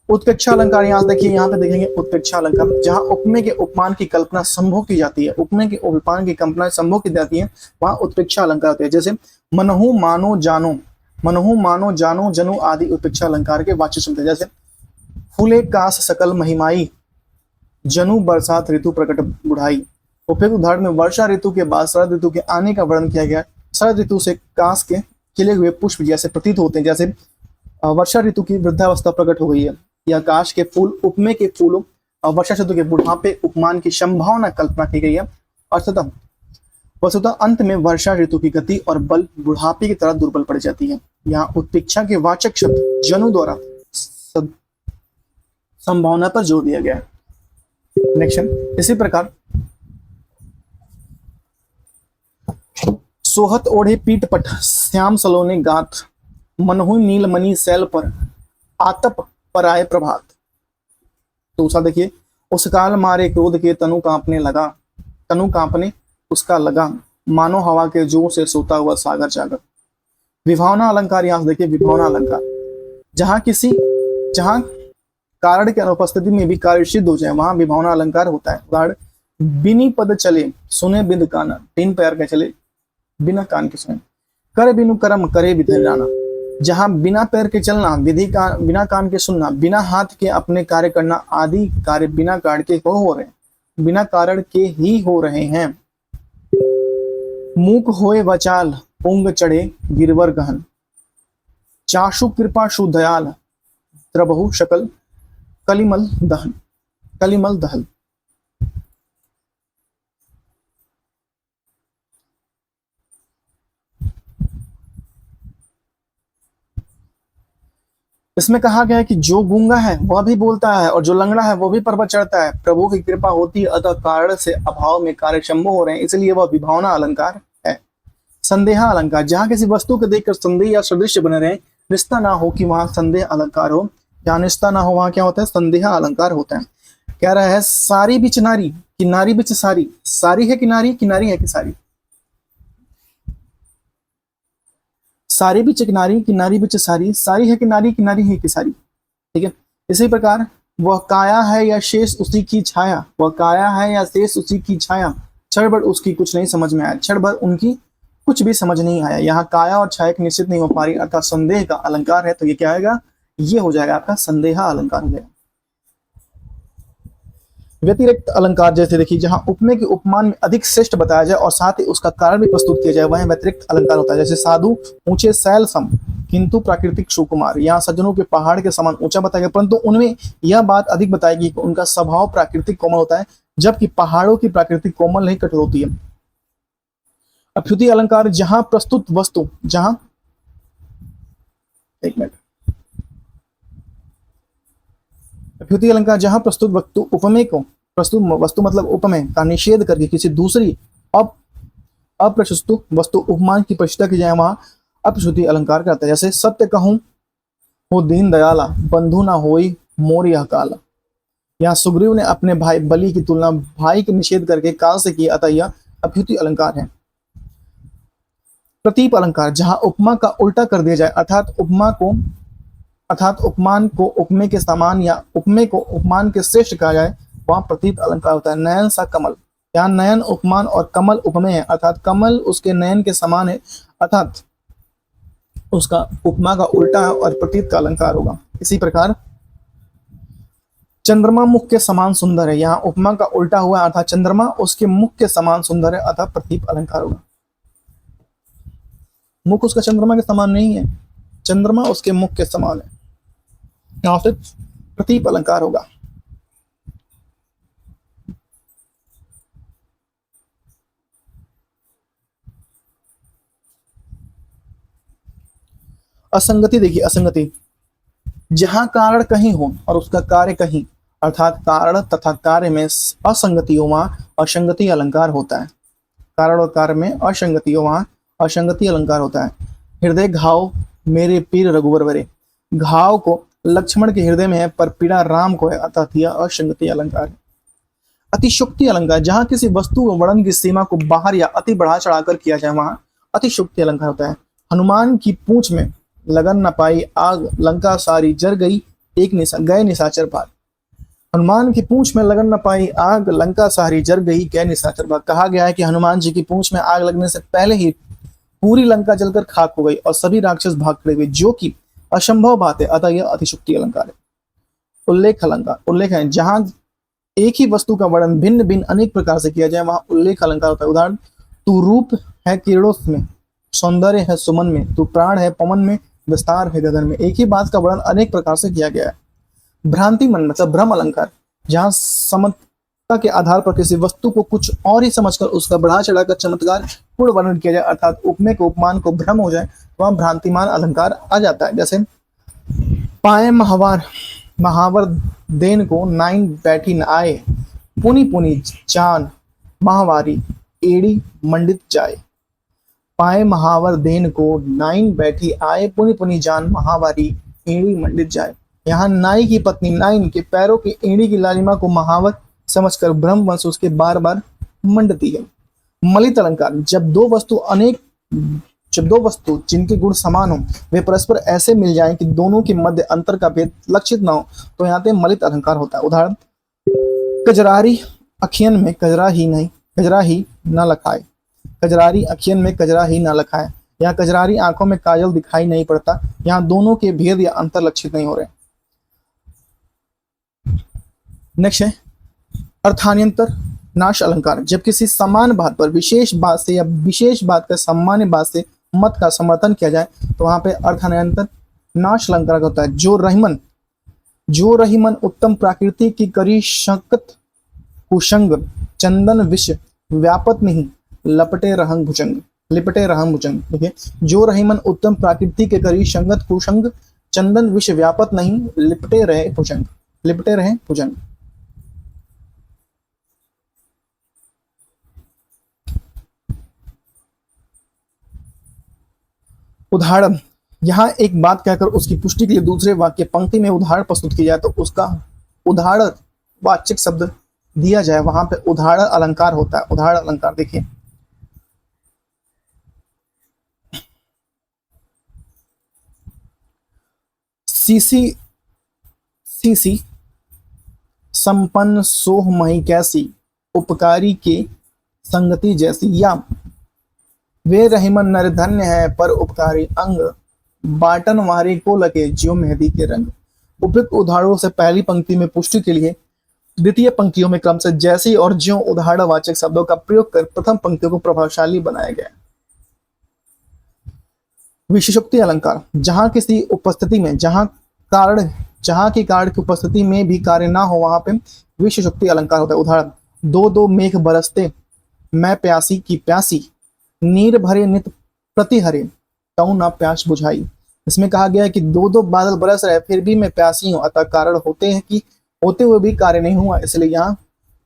उत्प्रेक्षा अलंकार। यहाँ देखिए, यहाँ पे देखेंगे उत्प्रेक्षा अलंकार, जहाँ उपमेय के उपमान की कल्पना संभव की जाती है, उपमेय के उपमान की कल्पना संभव की जाती है, वहां उत्प्रेक्षा अलंकार होते हैं। जैसे मनहु मानो जानो, मनहु मानो जानो जनु आदि उत्प्रेक्षा अलंकार के वाच्य शब्द है। जैसे फूले कास सकल महिमाई, जनु बरसात ऋतु प्रकट बुढ़ाई। उपयुक्त उदाहरण में वर्षा ऋतु के बाद शरद ऋतु के आने का वर्णन किया गया। शरद ऋतु से कास के खिले हुए पुष्प जैसे प्रतीत होते हैं, जैसे वर्षा ऋतु की वृद्धावस्था प्रकट हो गई है, या काश के फूल उपमेय के फूलों और वर्षा ऋतु के बुढ़ापे उपमान की संभावना कल्पना की गई है। अर्थतः वस्तुतः अंत में वर्षा ऋतु की गति और बल बुढ़ापे की तरह दुर्बल पड़ जाती है। यहाँ उत्प्रेक्षा के वाचक शब्द जनु द्वारा संभावना पर जोर दिया गया है। नेक्स्ट, इसी प्रकार सोहत ओढ़े पीठ पट, श्याम सलोने गाथ, मनहु नीलमणि सैल पर, आतप पर आए प्रभात। दूसरा देखिए, उस काल मारे क्रोध के तनु कांपने लगा, तनु कांपने उसका लगा, मानो हवा के जोर से सोता हुआ सागर जागर। विभावना अलंकार, यहां देखिए विभावना अलंकार, जहां कारण के अनुपस्थिति में भी कार्य सिद्ध हो जाए वहां विभावना अलंकार होता है। उदाहरण, बिनी पद चले सुने बिंद काना, बिन पैर के चले बिना कान के सुने, कर बिनु कर्म करे विधि जाना। जहां बिना पैर के चलना, विधि का बिना कान के सुनना, बिना हाथ के अपने कार्य करना आदि कार्य बिना कारण के हो रहे हैं, बिना कारण के ही हो रहे हैं। मूक होए वचाल पुंग चढ़े गिरवर गहन, चाशु कृपा शु दयाल, द्रबहु शकल कलिमल दहन, कलिमल दहल। इसमें कहा गया है कि जो गूंगा है वह भी बोलता है और जो लंगड़ा है वो भी पर्वत चढ़ता है। प्रभु की कृपा होती है अतः कारण से अभाव में कार्य संभव हो रहे हैं, इसलिए वह विभावना अलंकार है। संदेहा अलंकार, जहां किसी वस्तु को देखकर संदेह या सदृश्य बने रहे, रिश्ता ना हो कि वहां संदेह अलंकार हो, जहां रिश्ता ना हो वहां क्या होता है, संदेहा अलंकार होता है। कह रहा है सारी बिच नारी, किनारी बिच सारी, सारी है किनारी, किनारी है कि सारी, सारी बिच किनारी, किनारी बिच सारी, सारी है किनारी, किनारी है कि सारी। ठीक है। इसी प्रकार वह काया है या शेष उसी की छाया, वह काया है या शेष उसी की छाया, क्षण भर उसकी कुछ नहीं समझ में आया, क्षण भर उनकी कुछ भी समझ नहीं आया। यहाँ काया और छाया निश्चित नहीं हो पा रही अर्थात संदेह का अलंकार है, तो ये क्या आएगा, ये हो जाएगा आपका संदेहा अलंकार हो जाएगा। व्यतिरिक्त अलंकार जैसे देखिए जहां उपमेय के उपमान में अधिक श्रेष्ठ बताया जाए और साथ ही उसका कारण भी प्रस्तुत किया जाए, वह व्यतिरिक्त अलंकार होता है। जैसे साधु ऊंचे शैल सम किंतु प्राकृतिक सुकुमार, यहाँ सज्जनों के पहाड़ के समान ऊंचा बताया गया, परंतु उनमें यह बात अधिक बताएगी कि उनका स्वभाव प्राकृतिक कोमल होता है, जबकि पहाड़ों की प्राकृतिक कोमल नहीं कठोर होती है। अभ्युदय अलंकार जहां प्रस्तुत वस्तु जहां एक मिनट अभ्युदय अलंकार जहां प्रस्तुत वस्तु उपमेय को प्रस्तुत वस्तु मतलब उपमेय का निषेध करके किसी दूसरी अप्रस्तुत वस्तु उपमान की प्रचेष्टा की जाए, वहां अभ्युदय अलंकार करता है। जैसे सत्य कहूं हो दीन दयाला बंधु ना होई मोर यह काला, यहाँ सुग्रीव ने अपने भाई बलि की तुलना भाई के निषेध करके काल से की, अतः यह अभ्युदय अलंकार है। प्रतीप अलंकार जहां उपमा का उल्टा कर दिया जाए, अर्थात उपमान को उपमेय के समान या उपमेय को उपमान के श्रेष्ठ कहा जाए, वहां प्रतीप अलंकार होता है। नयन सा कमल, यहाँ नयन उपमान और कमल उपमेय है, अर्थात कमल उसके नयन के समान है, अर्थात उसका उपमा का उल्टा है और प्रतीत का अलंकार होगा। इसी प्रकार चंद्रमा मुख के समान सुंदर है, यहाँ उपमा का उल्टा हुआ है, अर्थात चंद्रमा उसके मुख के समान सुंदर है, अर्थात प्रतीप अलंकार होगा। मुख उसका चंद्रमा के समान नहीं है, चंद्रमा उसके मुख के समान है, यहाँ से प्रतीप अलंकार होगा। असंगति देखिए, असंगति जहां कारण कहीं हो और उसका कार्य कहीं, अर्थात कारण तथा कार्य में असंगति हो, वहां असंगति अलंकार होता है। कारण और कार्य में असंगति हो, वहां असंगति अलंकार होता है। हृदय घाव मेरे पीर रघुवर वरे, घाव को लक्ष्मण के हृदय में है पर पीड़ा राम को है, अतः यह असंगति अलंकार है। अतिशुक्ति अलंकार जहां किसी वस्तु व वर्णन की सीमा को बाहर या अति बढ़ा चढ़ाकर किया जाए, वहां अतिशुक्ति अलंकार होता है। हनुमान की पूंछ में लगन न पाई आग लंका सारी जर गई गए निशाचर भाग, हनुमान की पूंछ में लगन न पाई आग लंका सारी जर गई गए निशाचर भाग। कहा गया है कि हनुमान जी की पूंछ में आग लगने से पहले ही पूरी लंका जलकर खाक हो गई और सभी राक्षस भाग खड़े हुए, जो कि असंभव बात है, अतः यह अतिशुक्ति अलंकार है। उल्लेख अलंकार, उल्लेख है जहां एक ही वस्तु का वर्णन भिन्न भिन्न अनेक प्रकार से किया जाए, वहां उल्लेख अलंकार होता है। उदाहरण, तू रूप है किरणों में, सौंदर्य है सुमन में, तू प्राण है पवन में, विस्तार है गगन में। एक ही बात का वर्णन अनेक प्रकार से किया गया है। भ्रांति मन मतलब भ्रम अलंकार, जहां समता के आधार पर किसी वस्तु को कुछ और ही समझकर उसका बढ़ा चढ़ाकर चमत्कार पूर्ण वर्णन किया जाए, अर्थात उपमेय को उपमान को भ्रम हो जाए, वहां भ्रांतिमान अलंकार आ जाता है। जैसे पाए महावर देन को नाइन बैठी न आए, पुनी पुनी जान महावारी एड़ी मंडित जाए। पाए महावर देन को नाइन बैठी आए, पुनी पुनी जान महावारी एड़ी मंडित जाए। यहाँ नाई की पत्नी नाइन के पैरों की एड़ी की लालिमा को महावर समझकर ब्रह्मवंश उसके बार बार मंडती है। मलित अलंकार जब दो वस्तु जिनके गुण समान हो वे परस्पर ऐसे मिल जाएं कि दोनों के मध्य अंतर का भेद लक्षित न हो, तो यहाँ पे मलित अलंकार होता है। उदाहरण, कजरारी अखियन में कजरा ही न लखाए, कजरारी अखियन में कजरा ही न लखाए। यहाँ कजरारी आंखों में काजल दिखाई नहीं पड़ता, यहाँ दोनों के भेद या अंतर लक्षित नहीं हो रहे। नेक्स्ट है अर्थान्यंतर नाश अलंकार, जब किसी समान बात पर विशेष बात से या विशेष बात का सामान्य बात से मत का समर्थन किया जाए, तो वहां पे अर्थान्यंतर नाश अलंकार होता है। जो रहीमन उत्तम प्रकृति की करी शंकत कुशंग, चंदन विष व्यापत नहीं लिपटे रहंग भुजंग। देखिए, जो रहीमन उत्तम प्रकृति के करी शंगत कुशंग, चंदन विष व्यापत नहीं लिपटे रहे भुजंग। उदाहरण, यहाँ एक बात कहकर उसकी पुष्टि के लिए दूसरे वाक्य पंक्ति में उदाहरण प्रस्तुत किया जाए, तो उसका उदाहरण वाचक शब्द दिया जाए, वहां पे उदाहरण अलंकार होता है। उदाहरण अलंकार देखिए, सीसी संपन्न सोह मही कैसी, उपकारी के संगति जैसी। या वे रहीमन नर धन्य है पर उपकारी अंग, बाटन वारे को लगे ज्यो मेहंदी के रंग। उपयुक्त उदाहरणों से पहली पंक्ति में पुष्टि के लिए द्वितीय पंक्तियों में क्रम से जैसी और ज्यों उदाहरणवाचक शब्दों का प्रयोग कर प्रथम पंक्तियों को प्रभावशाली बनाया गया। विशेषोक्ति अलंकार, जहां किसी उपस्थिति में जहां की कारण की उपस्थिति में भी कार्य ना हो वहां पे विशेषोक्ति अलंकार होता है। उदाहरण, दो दो मेघ बरसते, मैं प्यासी की प्यासी, नीर भरे नित प्रति हरे, तऊ ना प्यास बुझाई। इसमें कहा गया है कि दो दो बादल बरस रहे फिर भी मैं प्यासी हूं, अतः कारण होते हुए भी कार्य नहीं हुआ, इसलिए यहाँ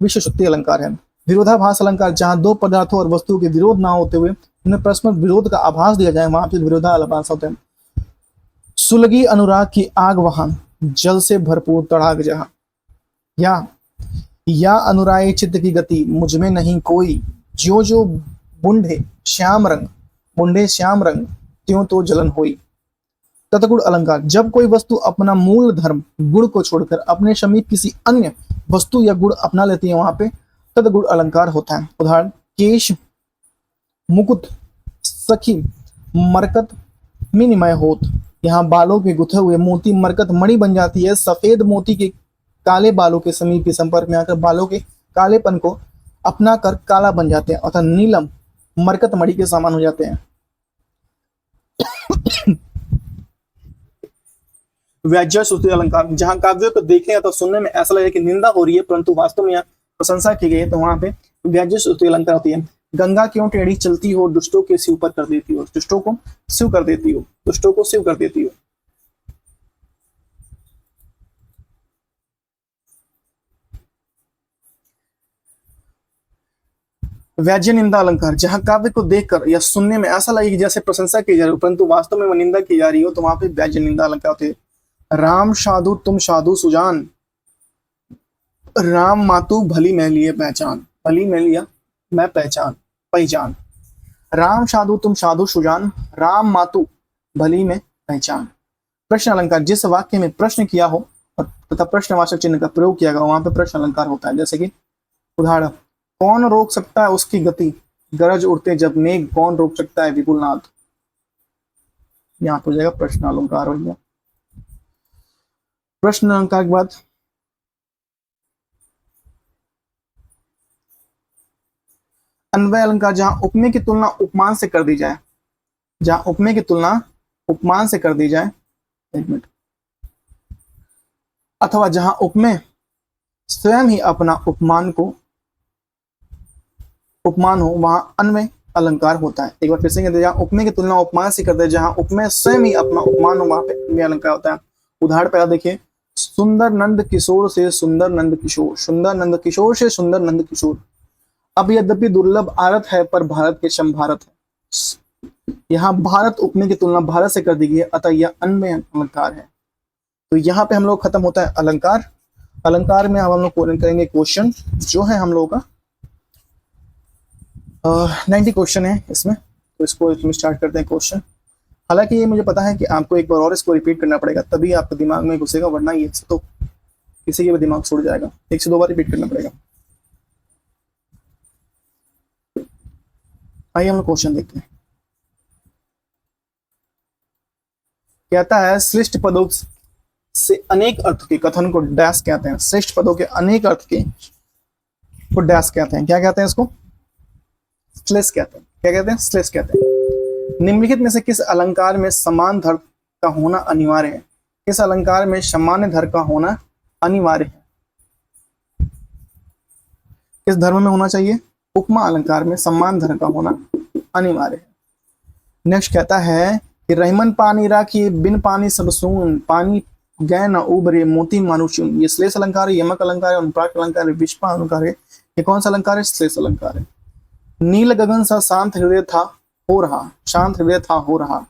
विशेषोक्ति अलंकार है। विरोधाभास अलंकार, जहां दो पदार्थों और वस्तुओं के विरोध ना होते हुए उन्हें परस्पर विरोध का आभास दिया जाए वहां पे विरोधाभास होते हैं। सुलगी अनुराग की आग वहां, जल से भरपूर तड़ाग जहां, या अनुराग चित्त की गति मुझ में नहीं कोई, जो जो बुंढे श्याम रंग त्यों तो जलन होई। तत्गुण अलंकार, जब कोई वस्तु अपना मूल धर्म गुण को छोड़कर अपने समीप किसी अन्य वस्तु या गुण अपना लेती है वहां पे तत्गुण अलंकार होता है। उदाहरण, केश मुकुट सखी मरकत मिनिमय होत, यहाँ बालों के गुथे हुए मोती मरकत मणि बन जाती है। सफेद मोती के काले बालों के समीप के संपर्क में आकर बालों के कालेपन को अपना कर काला बन जाते हैं अतः नीलम मरकत मणि के समान हो जाते हैं। व्याज्य श्रुति अलंकार, जहां काव्यों को देखने या तो सुनने में ऐसा लगे कि निंदा हो रही है परंतु वास्तव में प्रशंसा की गई है, तो वहां पे व्याज्य श्रुति अलंकार होती है। गंगा क्यों टेढ़ी चलती हो, दुष्टों के सिर पर कर देती हो, दुष्टों को सिव कर देती हो। व्याज्य निंदा अलंकार, जहां काव्य को देखकर या सुनने में ऐसा लगे कि जैसे प्रशंसा की जा रही हो परंतु वास्तव में वह निंदा की जा रही हो, तो वहां पे व्याज्य निंदा अलंकार होते हैं। राम साधु तुम साधु सुजान, राम मातु भली मैं लिए पहचान, भली मैं लिया मैं पहचान। राम साधु तुम साधु सुजान, राम मातु भली में पहचान। प्रश्न अलंकार, जिस वाक्य में प्रश्न किया हो तथा प्रश्नवाचक चिन्ह का प्रयोग किया गया वहां पे प्रश्न अलंकार होता है। जैसे कि उदाहरण, कौन रोक सकता है उसकी गति, गरज उड़ते जब मेघ, कौन रोक सकता है विपुलनाथ। यहाँ हो जाएगा प्रश्न अलंकार हो गया। प्रश्न अलंकार के बाद अन्वय अलंकार, जहां उपमेय की तुलना उपमान से कर दी जाए, एक मिनट, अथवा जहां उपमेय स्वयं ही अपना उपमान हो वहां अन्वय अलंकार होता है। एक बार फिर से कहते हैं, जहां उपमेय की तुलना उपमान से करते हैं, जहां उपमेय स्वयं ही अपना उपमान हो वहां पे अन्वय अलंकार होता है। उदाहरण पहला देखिए, सुंदर नंद किशोर से सुंदर नंद किशोर, सुंदर नंद किशोर से सुंदर नंद किशोर। अब यद्यपि दुर्लभ आरत है पर भारत के सम भारत है। यहाँ भारत उपमेय की तुलना भारत से कर दी गई है अतः यह अन्वय अलंकार है। तो यहाँ पे हम लोग खत्म होता है अलंकार। अलंकार में अब हम लोग करेंगे क्वेश्चन, जो है हम लोगों का 90 क्वेश्चन है इसमें, तो इसको स्टार्ट करते हैं क्वेश्चन। हालांकि ये मुझे पता है कि आपको एक बार और इसको रिपीट करना पड़ेगा तभी आपके दिमाग में घुसेगा, वरना ये तो किसी के भी दिमाग छोड़ जाएगा। 1 से 2 बार रिपीट करना पड़ेगा। आइए हम लोग क्वेश्चन देखते हैं। कहता है, श्रेष्ठ पदों से अनेक अर्थ के कथन को डैश कहते हैं। श्रेष्ठ पदों के अनेक अर्थ के को डैश कहते हैं। क्या कहते हैं इसको? श्लेष कहते हैं। क्या कहते हैं? श्लेष कहते हैं। निम्नलिखित में से किस अलंकार में समान धर्म का होना अनिवार्य है? किस अलंकार में सामान्य धर्म का होना अनिवार्य है? किस धर्म में होना चाहिए? उपमा अलंकार में समान धर्म का होना अनिवार्य है। नेक्स्ट कहता है कि रहीमन पानी राखिए बिन पानी सब सून, पानी गए न उबरे मोती मानुष्यून। ये श्लेष अलंकार है, यमक अलंकार है, अनुप्रास अलंकार है, विष्पा अलंकार है। ये कौन सा अलंकार है? श्लेष अलंकार है। नील गगन सा शांत हृदय था हो रहा, शांत हृदय था हो रहा,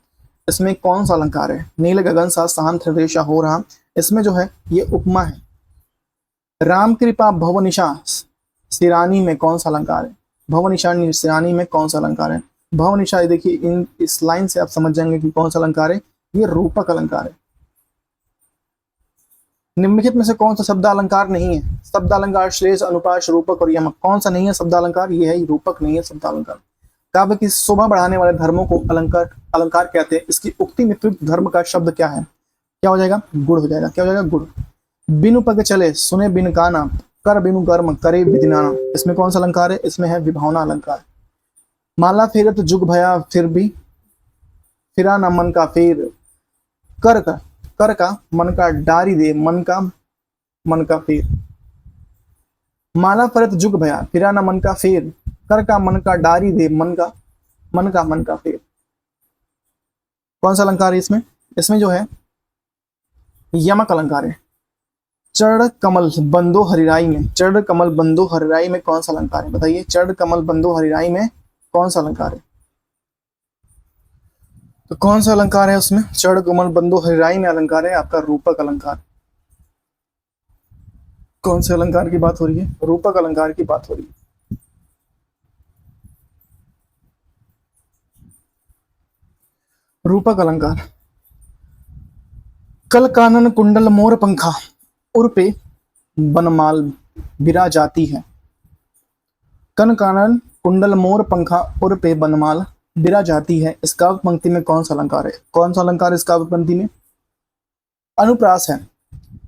इसमें कौन सा अलंकार है? नील गगन सा शांत हृदय सा हो रहा, इसमें जो है ये उपमा है। राम कृपा भवनिशा सिरानी में कौन सा अलंकार है? भवनिशा सिरानी में कौन सा अलंकार है? भवनिशा, देखिए इस लाइन से आप समझ जाएंगे कि कौन सा अलंकार है। ये रूपक अलंकार है। निम्नलिखित में से कौन सा शब्द अलंकार नहीं है? शब्द अलंकार, श्लेष, अनुप्रास, रूपक और यमक। कौन सा नहीं है शब्द अलंकार? ये है रूपक नहीं है शब्द अलंकार। काव्य की शोभा बढ़ाने वाले धर्मों को अलंकार कहते हैं। इसकी उक्ति में प्रयुक्त धर्म का शब्द क्या है? क्या हो जाएगा? गुण हो जाएगा। क्या हो जाएगा? गुण। बिनु पग चले सुने बिन काना, कर बिनु कर्म करे विधि नाना, इसमें कौन सा अलंकार है? इसमें है विभावना अलंकार। माला फेरत जुग भया फिर भी फिरा न मन का फेर, कर का मन का डारी दे, मन का फेर। माला फेरत जुग भया फिरा न मन का फेर, कर का मन का डारी दे, मन का फेर। कौन सा अलंकार है इसमें? इसमें जो है यमक अलंकार है। चरण कमल बंदो हरिराई में, चरण कमल बंदो हरिराई में कौन सा अलंकार है? बताइए, चरण कमल बंदो हरिराई में कौन सा अलंकार है? तो कौन सा अलंकार है उसमें? चरण कमल बंदो हरिराई में अलंकार है आपका रूपक अलंकार। कौन से अलंकार की बात हो रही है? रूपक अलंकार की बात हो रही है। रूपक अलंकार। कल कानन कुंडल मोर पंखा, उर पे बनमाल बिरा जाती है। कन कानन कुंडल मोर पंखा, उर पे बनमाल बिरा जाती है। इस काव्य पंक्ति में कौन सा अलंकार है? कौन सा अलंकार इस काव्य पंक्ति में? अनुप्रास है।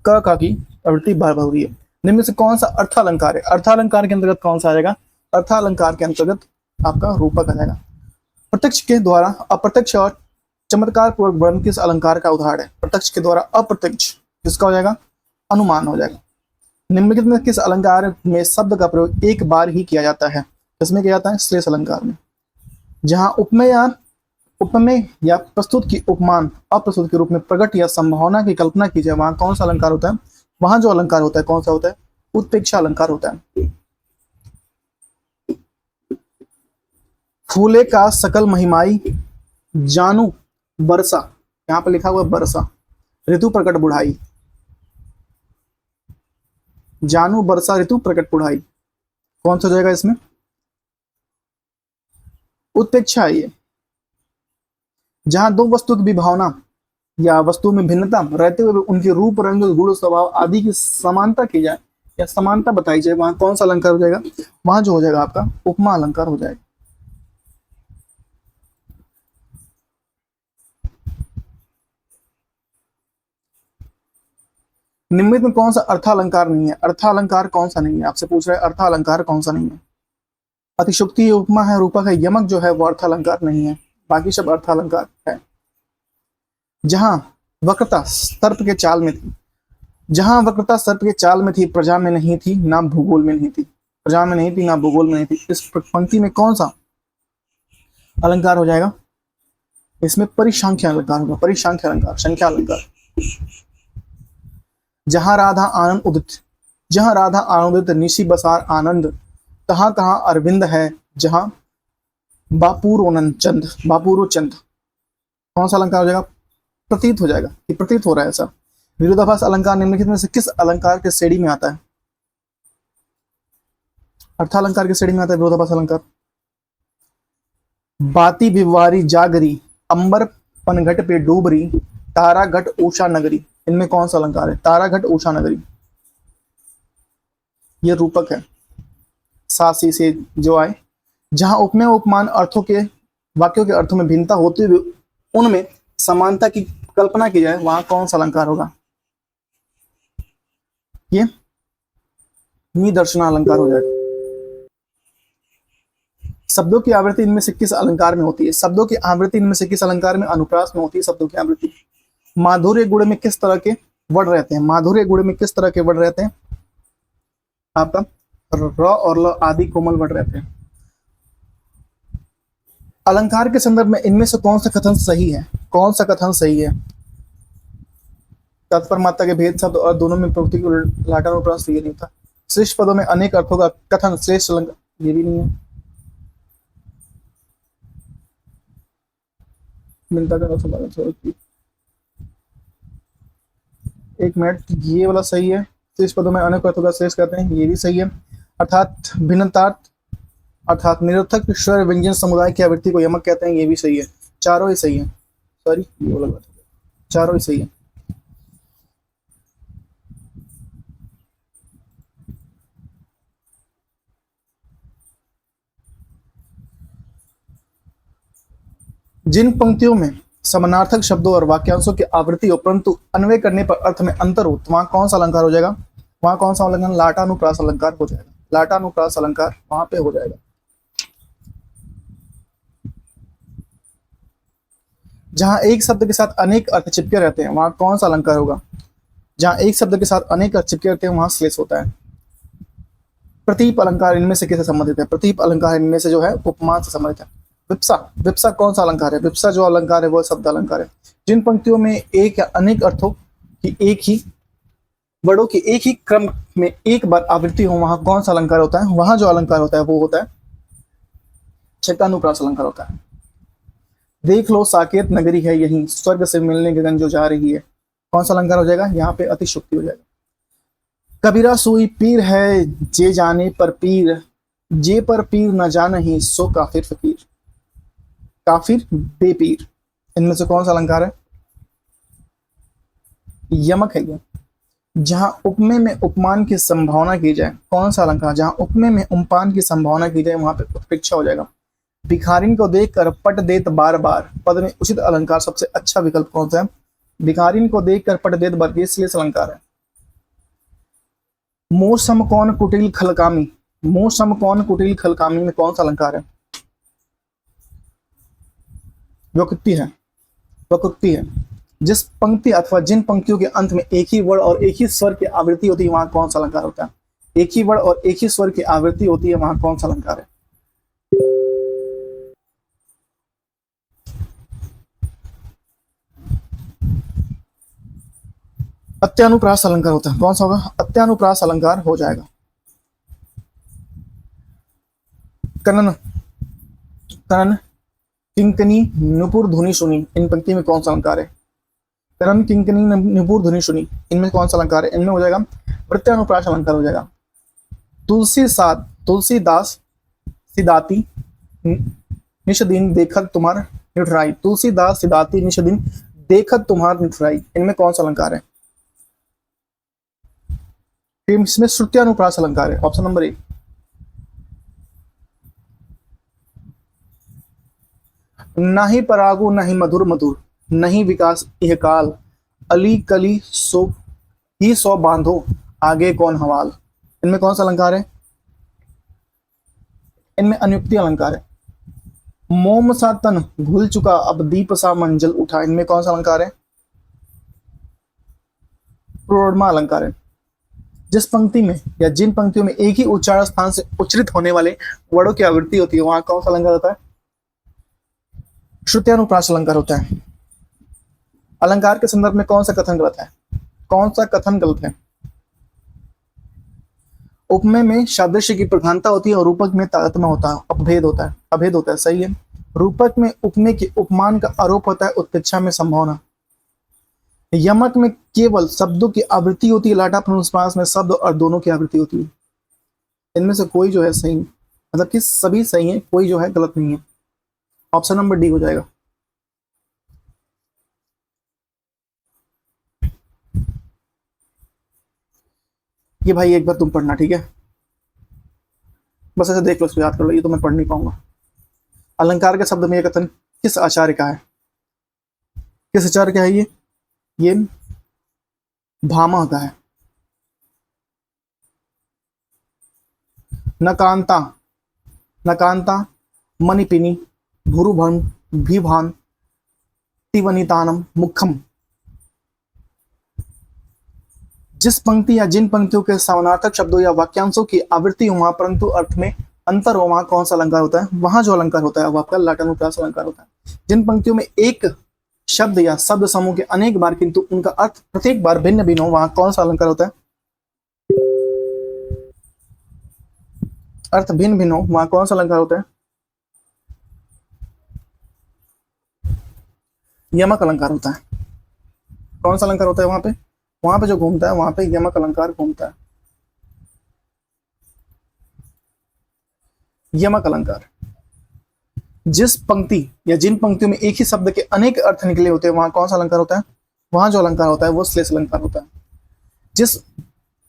क का की प्रवृत्ति बार बार हो रही है। निम्न से कौन सा अर्थालंकार है? अर्थालंकार के अंतर्गत कौन सा आएगा? अर्थालंकार के अंतर्गत आपका रूपक आ जाएगा। प्रत्यक्ष के द्वारा अप्रत्यक्ष और चमत्कार पूर्वक वर्णन किस अलंकार का उदाहरण है? प्रत्यक्ष के द्वारा अप्रत्यक्ष किसका हो जाएगा? अनुमान हो जाएगा। निम्नलिखित में किस अलंकार में शब्द का प्रयोग एक बार ही किया जाता है? किसमें किया जाता है? श्लेष अलंकार में। जहां उपमेय या प्रस्तुत की उपमान अप्रस्तुत के रूप में प्रकट या संभावना की कल्पना की जाए, वहां कौन सा अलंकार होता है? वहां जो अलंकार होता है कौन सा होता है? उत्प्रेक्षा अलंकार होता है। फूले का सकल महिमाई जानू बरसा, यहां पर लिखा हुआ बरसा, ऋतु प्रकट बुढ़ाई, जानू बरसा ऋतु प्रकट बुढ़ाई। कौन सा जाएगा इसमें? उत्प्रेक्षा है ये। जहां दो वस्तु की विभावना या वस्तु में भिन्नता रहते हुए उनके रूप रंग गुण स्वभाव आदि की समानता की जाए या समानता बताई जाए, वहां कौन सा अलंकार हो जाएगा? वहां जो हो जाएगा आपका उपमा अलंकार हो जाएगा। निम्नलिखित में कौन सा अर्थालंकार नहीं है? अर्थालंकार कौन सा नहीं है? आपसे पूछ रहा है अर्थालंकार कौन सा नहीं है? अतिशोक्ति उपमा है, रूपक है, यमक जो है वो अर्थालंकार नहीं है, बाकी सब अर्थालंकार है। जहां वक्रता सर्प के चाल में थी, जहां वक्रता सर्प के चाल में थी, प्रजा में नहीं थी ना भूगोल में नहीं थी, प्रजा में नहीं थी ना भूगोल में नहीं थी। इस पंक्ति में कौन सा अलंकार हो जाएगा? इसमें परिसंख्य अलंकार होगा, परिसंख्य अलंकार, संख्या अलंकार। जहां राधा आनंद उदित, जहां राधा आनंदित निशी बसार आनंद, तहां कहां अरविंद है, जहां बापूरो चंद, बापूरो चंद। कौन सा अलंकार हो जाएगा? प्रतीत हो जाएगा कि प्रतीत हो रहा है ऐसा। विरोधाभास अलंकार निम्नलिखित में से किस अलंकार के श्रेणी में आता है? अर्थालंकार के श्रेणी में आता है विरोधाभास अलंकार। बाती भिवारी जागरी, अंबर पनघट पे डूबरी, तारा घट उषा नगरी। इनमें कौन सा अलंकार है? तारा घट उषा नगरी। यह रूपक है, सासी से जो आए। जहां उपमेय उपमान अर्थों के वाक्यों के अर्थों में भिन्नता होती हुई उनमें समानता की कल्पना की जाए, वहां कौन सा अलंकार होगा? ये निदर्शना अलंकार हो जाएगा। शब्दों की आवृत्ति इनमें से किस अलंकार में होती है? शब्दों की आवृत्ति इनमें से किस अलंकार में? अनुप्रास में होती है शब्दों की आवृत्ति। माधुर्य गुण में किस तरह के वर्ड रहते हैं? माधुर्य गुण में किस तरह के वर्ड रहते हैं? आपका र और ल आदि कोमल वर्ड रहते हैं। अलंकार के संदर्भ में इनमें से कौन सा कथन सही है? कौन सा कथन सही है? तत्पर मात्रा के भेद शब्द और दोनों में प्रवृत्ति को लाटा और प्रास ये नहीं था। श्रेष्ठ पदों में अनेक अर्थों का कथन श्रेष्ठ अलंकार, ये भी नहीं है। मिलता का एक मिनट, ये वाला सही है। श्रेष्ठ पदों में अनेक अर्थों का श्रेष्ठ कहते हैं, ये भी सही है। अर्थात भिन्नतार्थ अर्थात निरर्थक स्वर व्यंजन समुदाय की आवृत्ति को यमक कहते हैं, ये भी सही है। चारों ही सही है। सॉरी, ये वाला बात, चारों ही सही है। जिन पंक्तियों में समानार्थक शब्दों और वाक्यांशों की आवृत्ति हो परंतु अन्वय करने पर अर्थ में अंतर हो, तो वहां कौन सा अलंकार हो जाएगा? वहां कौन सा अलंकार? लाटानुप्रास अलंकार हो जाएगा। लाटानुप्रास अलंकार वहां पे हो जाएगा। जहां एक शब्द के साथ अनेक अर्थ चिपके रहते हैं वहां कौन सा अलंकार होगा? जहां एक शब्द के साथ अनेक अर्थ चिपके रहते हैं वहां श्लेष होता है। प्रतीप अलंकार इनमें से किससे संबंधित है? प्रतीप अलंकार इनमें से जो है उपमान से संबंधित है। विप्सा, विप्सा कौन सा अलंकार है? विप्सा जो अलंकार है वो शब्द अलंकार है। जिन पंक्तियों में एक या अनेक अर्थों की एक ही वर्डों की एक ही क्रम में एक बार आवृत्ति हो वहां कौन सा अलंकार होता है? वहां जो अलंकार होता है वो होता है शब्दानुप्रास अलंकार होता है। देख लो साकेत नगरी है यही, स्वर्ग से मिलने गगन जो जा रही है, कौन सा अलंकार हो जाएगा? यहाँ पे अतिशुक्ति हो जाएगा। कबीरा सोई पीर है जे जाने पर पीर, जे पर पीर न जानही सो काफिर फकीर। काफिर बेपीर, इनमें से कौन सा अलंकार है? यमक है ये। जहां उपमे में उपमान की संभावना की जाए कौन सा अलंकार? जहां उपमे में उपमान की संभावना की जाए वहां पे उत्प्रेक्षा हो जाएगा। भिखारिन को देखकर पट देत बार बार, पद में उचित अलंकार सबसे अच्छा विकल्प कौन सा है? भिखारिन को देखकर पट देत बार, इसलिए अलंकार है। मोह सम कौन कुटिल खलकामी, मोह सम कौन कुटिल खलकामी में कौन सा अलंकार है? वक्रोक्ति है। वक्रोक्ति है। जिस पंक्ति अथवा जिन पंक्तियों के अंत में एक ही वर्ण और एक ही स्वर की आवृत्ति होती है वहां कौन सा अलंकार होता है? एक ही वर्ण और एक ही स्वर की आवृत्ति होती है वहां कौन सा अलंकार है? अत्यानुप्रास अलंकार होता है। कौन सा होगा? अत्यानुप्रास अलंकार हो जाएगा। कनन, कनन किंकनी नुपुर धुनि सुनी, इन पंक्ति में कौन सा अलंकार है? कनन किंकनी नुपुर धुनि सुनी, इनमें कौन सा अलंकार है? इनमें हो जाएगा प्रत्यानुप्रास अलंकार हो जाएगा। तुलसी साथ तुलसीदास सिदाती निश दिन देखत तुम्हार निठुराई, तुलसीदास सिदाती निश दिन देखत तुम्हार निठुराई, इनमें कौन सा अलंकार है? इसमें श्रुत्यानुप्रास अलंकार है। Option number A. नहीं परागु नहीं मधुर मधुर, नहीं विकास यह काल, अली कली सो ही सो बांधो आगे कौन हवाल, इनमें कौन सा अलंकार है? इनमें अनुक्ति अलंकार है। मोम सा तन भूल चुका अब दीप सा मंजल उठा, इनमें कौन सा अलंकार है? प्रोरमा अलंकार है। जिस पंक्ति में या जिन पंक्तियों में एक ही उच्चारण स्थान से उच्चरित होने वाले वर्णों की आवृत्ति होती है वहां कौन सा अलंकार होता है? श्रुत्यानुप्रास अलंकार होता है। अलंकार के संदर्भ में कौन सा कथन गलत है? कौन सा कथन गलत है? उपमेय में सादृश्य की प्रधानता होती है और रूपक में तारतम्य होता है, अपभेद होता है, अभेद होता है। सही है। रूपक में उपमेय के उपमान का आरोप होता है, उत्प्रेक्षा में संभावना। यमक में केवल शब्दों की आवृत्ति होती है, लाटानुप्रास में शब्द और दोनों की आवृत्ति होती है। इनमें से कोई जो है सही, मतलब कि सभी सही है, कोई जो है गलत नहीं है। ऑप्शन नंबर डी हो जाएगा। ये भाई एक बार तुम पढ़ना, ठीक है? बस ऐसे देख लो, इसको याद कर लो, ये तो मैं पढ़ नहीं पाऊंगा। अलंकार के शब्द में यह कथन किस आचार्य का है? किस आचार्य का है ये भामा का है। नकांता, नकांता मणिपिनी भुरुभन विभान तिवनितानम मुखम। जिस पंक्ति या जिन पंक्तियों के समानार्थक शब्दों या वाक्यांशों की आवृत्ति हो वहां परंतु अर्थ में अंतर हो वहां कौन सा अलंकार होता है? वहां जो अलंकार होता है वो आपका लाटानुप्रास अलंकार होता है। जिन पंक्तियों में एक शब्द या शब्द समूह के अनेक बार किंतु उनका अर्थ प्रत्येक बार भिन्न भिन्न हो वहां कौन सा अलंकार होता है? अर्थ भिन्न भिन्न हो वहां कौन सा अलंकार होता है? यमक अलंकार होता है। कौन सा अलंकार होता है वहां पे? वहां पे जो घूमता है वहां पे यमक अलंकार घूमता है। यमक अलंकार। जिस पंक्ति या जिन पंक्तियों में एक ही शब्द के अनेक अर्थ निकले होते हैं वहां कौन सा अलंकार होता है? वहां जो अलंकार होता है वो श्लेष अलंकार होता है। जिस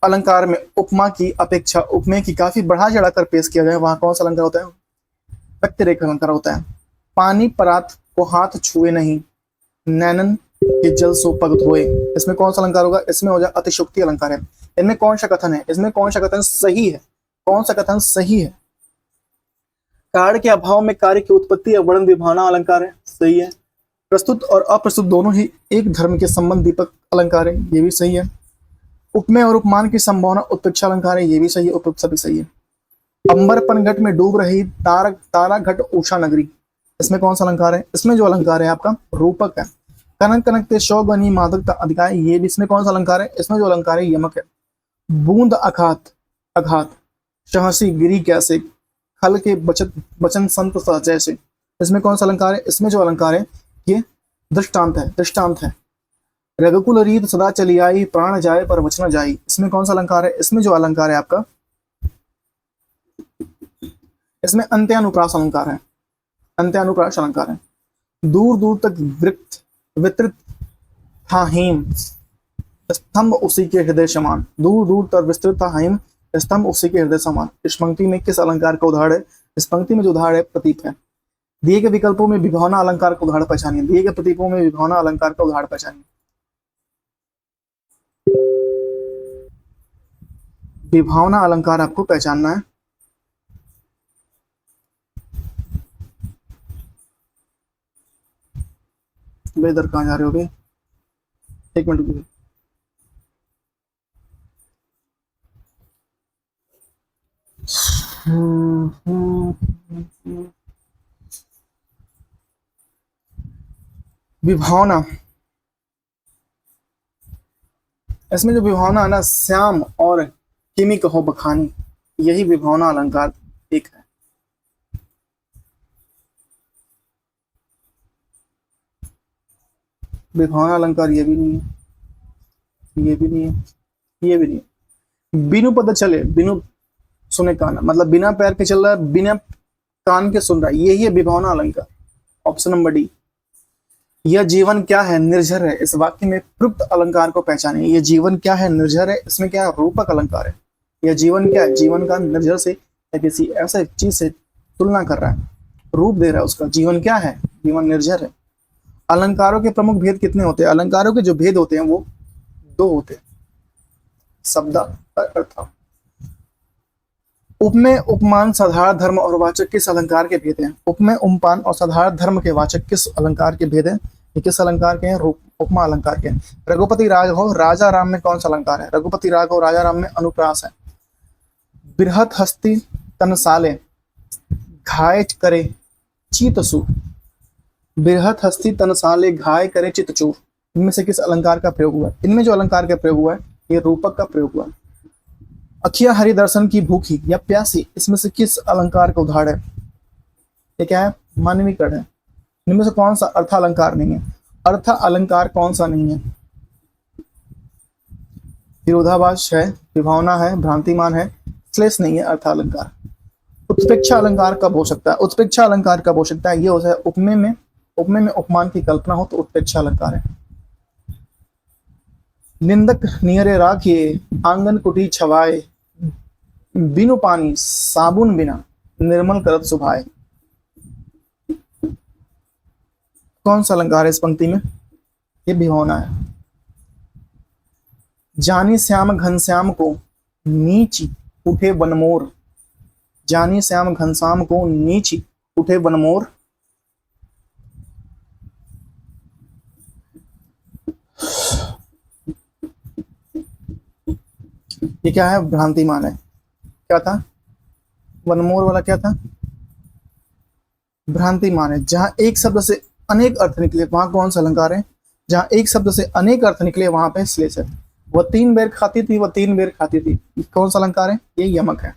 अलंकार में उपमा की अपेक्षा उपमेय की काफी बढ़ा चढ़ाकर पेश किया गया है वहां कौन सा अलंकार होता है? व्यक्तिरेखा अलंकार होता है। पानी परात को हाथ छुए नहीं, नैनन कि जल सो पगत होए, इसमें कौन सा अलंकार होगा? इसमें हो जाए अतिशयोक्ति अलंकार है। इनमें कौन सा कथन है? इसमें कौन सा कथन सही है? कौन सा कथन सही है? कार्य के अभाव में कार्य की उत्पत्ति या वर्णन विभावना अलंकार है, सही है। प्रस्तुत और अप्रस्तुत दोनों ही एक धर्म के संबंध दीपक अलंकार है, ये भी सही है। उपमेय और उपमान की संभावना उत्प्रेक्षा अलंकार है, ये भी सही है। उपयुक्त सभी सही है। अंबरपन घट में डूब रही तारा घट उषा नगरी, इसमें कौन सा अलंकार है? इसमें जो अलंकार है आपका रूपक है। कनक कनक ते शौ बनी मादकता अधिकाय, ये भी इसमें कौन सा अलंकार है? इसमें जो अलंकार है यमक है। बूंद अखात अघात सहसी गिरी कैसे, खल के बचत वचन संत जैसे, इसमें कौन सा अलंकार है? इसमें जो अलंकार है ये दृष्टांत है, दृष्टांत है। रघुकुल रीत सदा चली आई, प्राण जाए पर वचन जाई, इसमें कौन सा अलंकार है? इसमें जो अलंकार है आपका, इसमें अंत्यानुप्रास अलंकार है, अंत्यानुप्रास अलंकार है। दूर दूर तक वृत्त वितरित था हेम, स्तंभ उसी के हृदय समान, दूर दूर तक विस्तृत था हेम, स्तंभ उसी के हृदय समान। इस पंक्ति में किस अलंकार का उदाहरण है? इस पंक्ति में जो उदाहरण है प्रतीप है। दिए गए विकल्पों में विभावना अलंकार का उदाहरण पहचानिए, दिए गए प्रतीपों में विभावना अलंकार का उदाहरण पहचानिए। विभावना अलंकार आपको पहचानना है। इधर कहाँ जा रहे हो? एक मिनट रुकिए। विभावना, इसमें जो विभावना है ना, श्याम और किमी कहो बखानी, यही विभावना अलंकार एक है। विभावना अलंकार ये भी नहीं है, ये भी नहीं है, ये भी नहीं है। बिनु पद चले बिनु सुने कान, मतलब बिना पैर के चल रहा है, बिना कान के सुन रहा है, यही है विभावना अलंकार। Option number D. यह जीवन क्या है? निर्झर है। इस वाक्य में प्रयुक्त अलंकार को पहचाने। यह जीवन क्या है? निर्झर है। इसमें क्या है? रूपक अलंकार है। यह जीवन क्या है? जीवन का निर्झर से या किसी ऐसे चीज से तुलना कर रहा है, रूप दे रहा है उसका। जीवन क्या है? जीवन निर्झर है। अलंकारों के प्रमुख भेद कितने होते हैं? अलंकारों के जो भेद होते हैं वो दो होते हैं, शब्द और अर्थ। उपमेय उपमान साधारण धर्म और वाचक किस अलंकार के भेद हैं? उपमेय उपमान और साधारण धर्म के वाचक किस अलंकार के भेद हैं? ये किस अलंकार के हैं? उपमा अलंकार के हैं। रघुपति राघव राजा राम में कौन सा अलंकार है? रघुपति राघव राजा राम में अनुप्रास है। बृहत हस्ती तनसाले घाय करे चितसु, बृहत हस्ती तनसाले घाय करे चितचूर, इनमें से किस अलंकार का प्रयोग हुआ है? इनमें जो अलंकार का प्रयोग हुआ है ये रूपक का प्रयोग हुआ है। अखिया हरि दर्शन की भूखी या प्यासी, इसमें से किस अलंकार का उदाहरण है? ये क्या है? मानवीकरण है। इनमें से कौन सा अर्थ अलंकार नहीं है? अर्थ अलंकार कौन सा नहीं है? विरोधाभास है, विभावना है, भ्रांतिमान है, श्लेष नहीं है अर्थ अलंकार। उत्प्रेक्षा अलंकार कब हो सकता है? उत्प्रेक्षा अलंकार कब हो सकता है? ये हो जाए उपमेय में, उपमेय में उपमान की कल्पना हो तो उत्प्रेक्षा अलंकार है। निंदक नियरे राखिए आंगन कुटी छवाए, बिनु पानी साबुन बिना निर्मल करत सुभाए, कौन सा अलंकार है इस पंक्ति में? ये विभावना है। जानी श्याम घनश्याम को नीच उठे बनमोर, जानी श्याम घनश्याम को नीच उठे बनमोर, ये क्या है? भ्रांतिमान है। क्या था? वनमोर वाला क्या था? भ्रांतिमान है। जहां एक शब्द से अनेक अर्थ निकले वहां कौन सा अलंकार है? जहां एक शब्द से अनेक अर्थ निकले वहां पे श्लेष है। वह 3 बेर खाती थी, वह 3 बेर खाती थी, कौन सा अलंकार है? ये यमक है।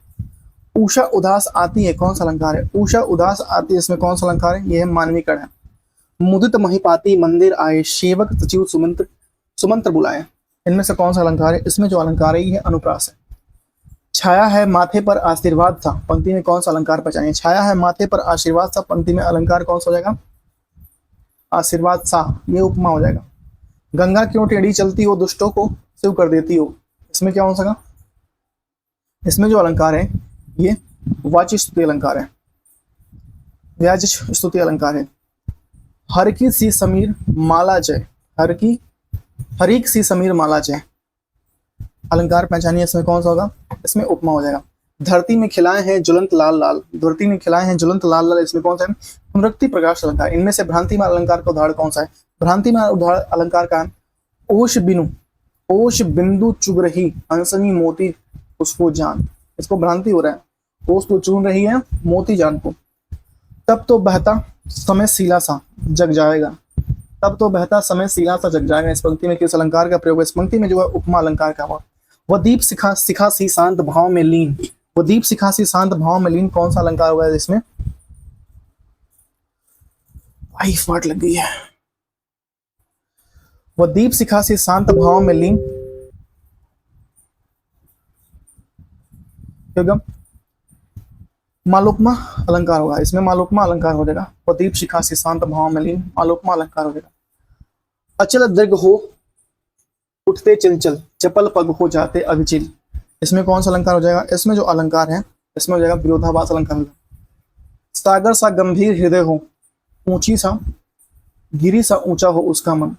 उषा उदास आती है, कौन सा अलंकार है? उषा उदास आती है, इसमें कौन सा अलंकार है? यह मानवीकरण है। मुदित महिपाती मंदिर आए, सेवक सचिव सुमंत्र सुमंत्र बुलाए, इनमें से कौन सा अलंकार है? इसमें जो अलंकार है ये अनुप्रास है। छाया है माथे पर आशीर्वाद था, पंक्ति में कौन सा अलंकार पहचानिए? छाया है माथे पर आशीर्वाद सा, पंक्ति में अलंकार कौन सा हो जाएगा? आशीर्वाद सा, ये उपमा हो जाएगा। गंगा क्यों टेढ़ी चलती हो, दुष्टों को शिव कर देती हो, इसमें क्या हो सका? इसमें जो अलंकार है ये वाची स्तुति अलंकार है, व्याज स्तुति अलंकार है। हर की सी समीर माला जय, हर की हरीक सी समीर माला जय। अलंकार पहचानिए, इसमें कौन सा होगा? इसमें उपमा हो जाएगा। धरती में खिलाए हैं ज्वलंत लाल लाल, धरती में खिलाए हैं ज्वलंत लाल लाल, इसमें कौन सा है? पुनरुक्ति प्रकाश अलंकार। इनमें से भ्रांतिमान अलंकार का उदाहरण कौन सा है? भ्रांतिमान उदाहरण अलंकार का है ओश बिनु, ओश बिंदु चुग रही हंसनी मोती उसको जान। इसको भ्रांति हो रहा है, ओश को चुन रही है मोती जान को। तब तो बहता समय सीला सा जग जाएगा, तब तो बहता समय सीला सा जग जाएगा। इस पंक्ति में किस अलंकार का प्रयोग है? इस पंक्ति में जो है उपमा अलंकार का हुआ। वह दीप शिखा शिखा सी शांत भाव में लीन, वो दीप शिखा सी शांत भाव में लीन कौन सा अलंकार हुआ है इसमें? आई फाट लग गई है। वह दीप शिखा सी शांत भाव में लीन, मालोपमा अलंकार होगा इसमें, मालोपमा अलंकार हो जाएगा। वह दीप शिखा सी शांत भाव में लीन, मालोपमा अलंकार हो जाएगा। अचल दीर्घ हो उठते चंचल, चपल पग हो जाते अविचल। इसमें कौन सा अलंकार हो जाएगा? इसमें जो अलंकार है इसमें हो जाएगा विरोधाभास अलंकार होगा। सागर सा गंभीर हृदय हो, ऊंची सा गिरी सा ऊंचा हो उसका मन।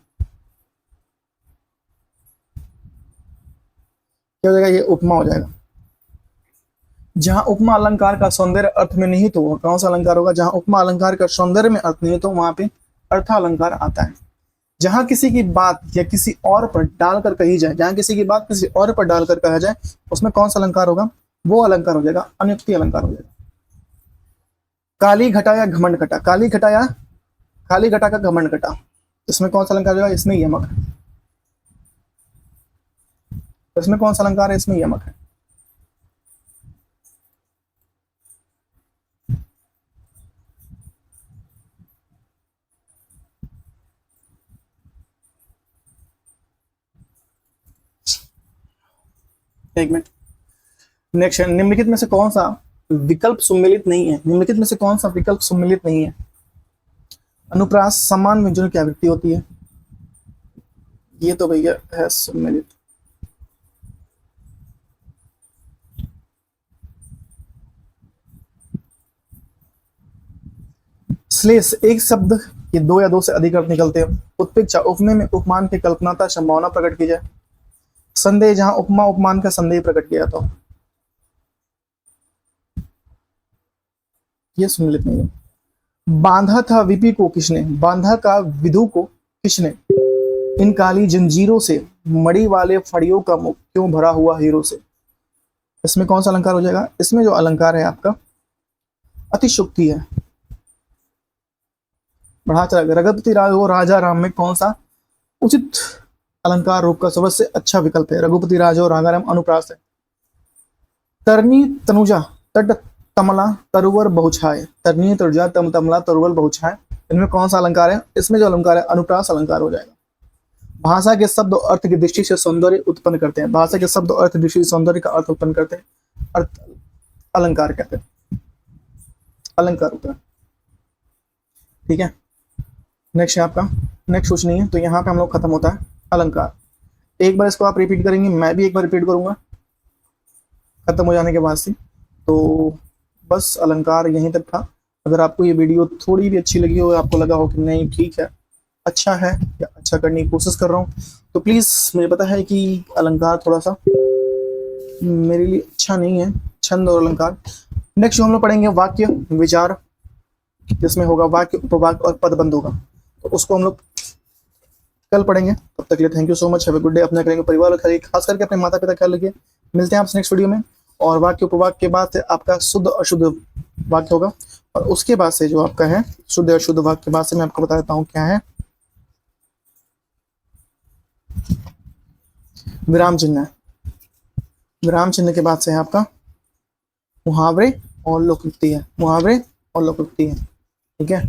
क्या हो जाएगा? ये उपमा हो जाएगा। जहां उपमा अलंकार का सौंदर्य अर्थ में निहित हो, कौन सा अलंकार होगा? जहां उपमा अलंकार का सौंदर्य में अर्थ निहित हो वहां पे अर्थालंकार आता है। जहां किसी की बात या किसी और पर डालकर कही जाए, जहां किसी की बात किसी और पर डालकर कहा जाए उसमें कौन सा अलंकार होगा? वो अलंकार हो जाएगा अनुक्ति अलंकार हो जाएगा। काली घटा या घमंड घटा, काली घटा या काली घटा का घमंड घटा, इसमें कौन सा अलंकार हो जाएगा? इसमें यमक है। इसमें कौन सा अलंकार है? इसमें यमक है। एक मिनट। नेक्स्ट, निम्नलिखित में से कौन सा विकल्प सम्मिलित नहीं है? निम्नलिखित में से कौन सा विकल्प सम्मिलित नहीं है? अनुप्रास समान व्यंजनों की आवृत्ति होती है, ये तो भैया है सम्मिलित। श्लेष, एक शब्द के दो या दो से अधिक अर्थ निकलते हैं। उत्प्रेक्षा, उपमे में उपमान की कल्पनाता संभावना प्रकट की जाए। संदेह, जहां उपमा उपमान का संदेह प्रकट किया जाता हो, ये सम्मिलित नहीं है। बांधा था विपि को किसने, बांधा का विधु को किसने, इन काली जंजीरों से मड़ी वाले फड़ियों का मुख क्यों भरा हुआ हीरो से। इसमें कौन सा अलंकार हो जाएगा? इसमें जो अलंकार है आपका अतिशुक्ति है। बढ़ा चला, रघुपति राघव राजा राम में कौन सा उचित अलंकार रूप का सबसे अच्छा विकल्प है? रघुपति राघव राजा राम अनुप्रास है। तरनी तनुजा तट तमला तरुवर बहुछाए, तरनी तनुजा तम तमला तरुवर बहुछाए, इनमें कौन सा अलंकार है? इसमें जो अलंकार है अनुप्रास अलंकार हो जाएगा। भाषा के शब्द और अर्थ की दृष्टि से सौंदर्य उत्पन्न करते हैं, भाषा के शब्द और अर्थ की दृष्टि से सौंदर्य का अर्थ उत्पन्न करते हैं, अर्थ अलंकार कहते हैं, अलंकार होता है। ठीक है, नेक्स्ट है आपका, नेक्स्ट कुछ नहीं है, तो यहाँ पे हम लोग खत्म होता है अलंकार। एक बार इसको आप रिपीट करेंगे, मैं भी एक बार रिपीट करूंगा खत्म हो जाने के बाद से। तो बस अलंकार यहीं तक था। अगर आपको ये वीडियो थोड़ी भी अच्छी लगी हो, आपको लगा हो कि नहीं ठीक है, अच्छा है या अच्छा करने की कोशिश कर रहा हूँ, तो प्लीज़, मुझे पता है कि अलंकार थोड़ा सा मेरे लिए अच्छा नहीं है, छंद और अलंकार। नेक्स्ट हम लोग पढ़ेंगे वाक्य विचार, जिसमें होगा वाक्य उपवाक्य और पदबंध होगा, तो उसको हम लोग कल पढ़ेंगे। तब तक के लिए thank you so much, have a good day. अपना करेंगे परिवार और खास करके अपने माता पिता ख्याल रखिए। मिलते हैं आपसे नेक्स्ट वीडियो में। और वाक्य उपवाक्य के बाद से आपका शुद्ध अशुद्ध वाक्य होगा, और उसके बाद से जो आपका है शुद्ध अशुद्ध वाक्य के बाद से मैं आपको बता देता हूँ क्या है। विराम चिन्ह है, विराम चिन्ह के बाद से है आपका मुहावरे और लोकोक्ति है, मुहावरे और लोकोक्ति है। ठीक है,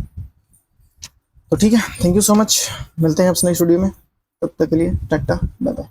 तो ठीक है, थैंक यू सो मच, मिलते हैं आपसे नेक्स्ट वीडियो में। तब तक के लिए टाटा, बाय बाय।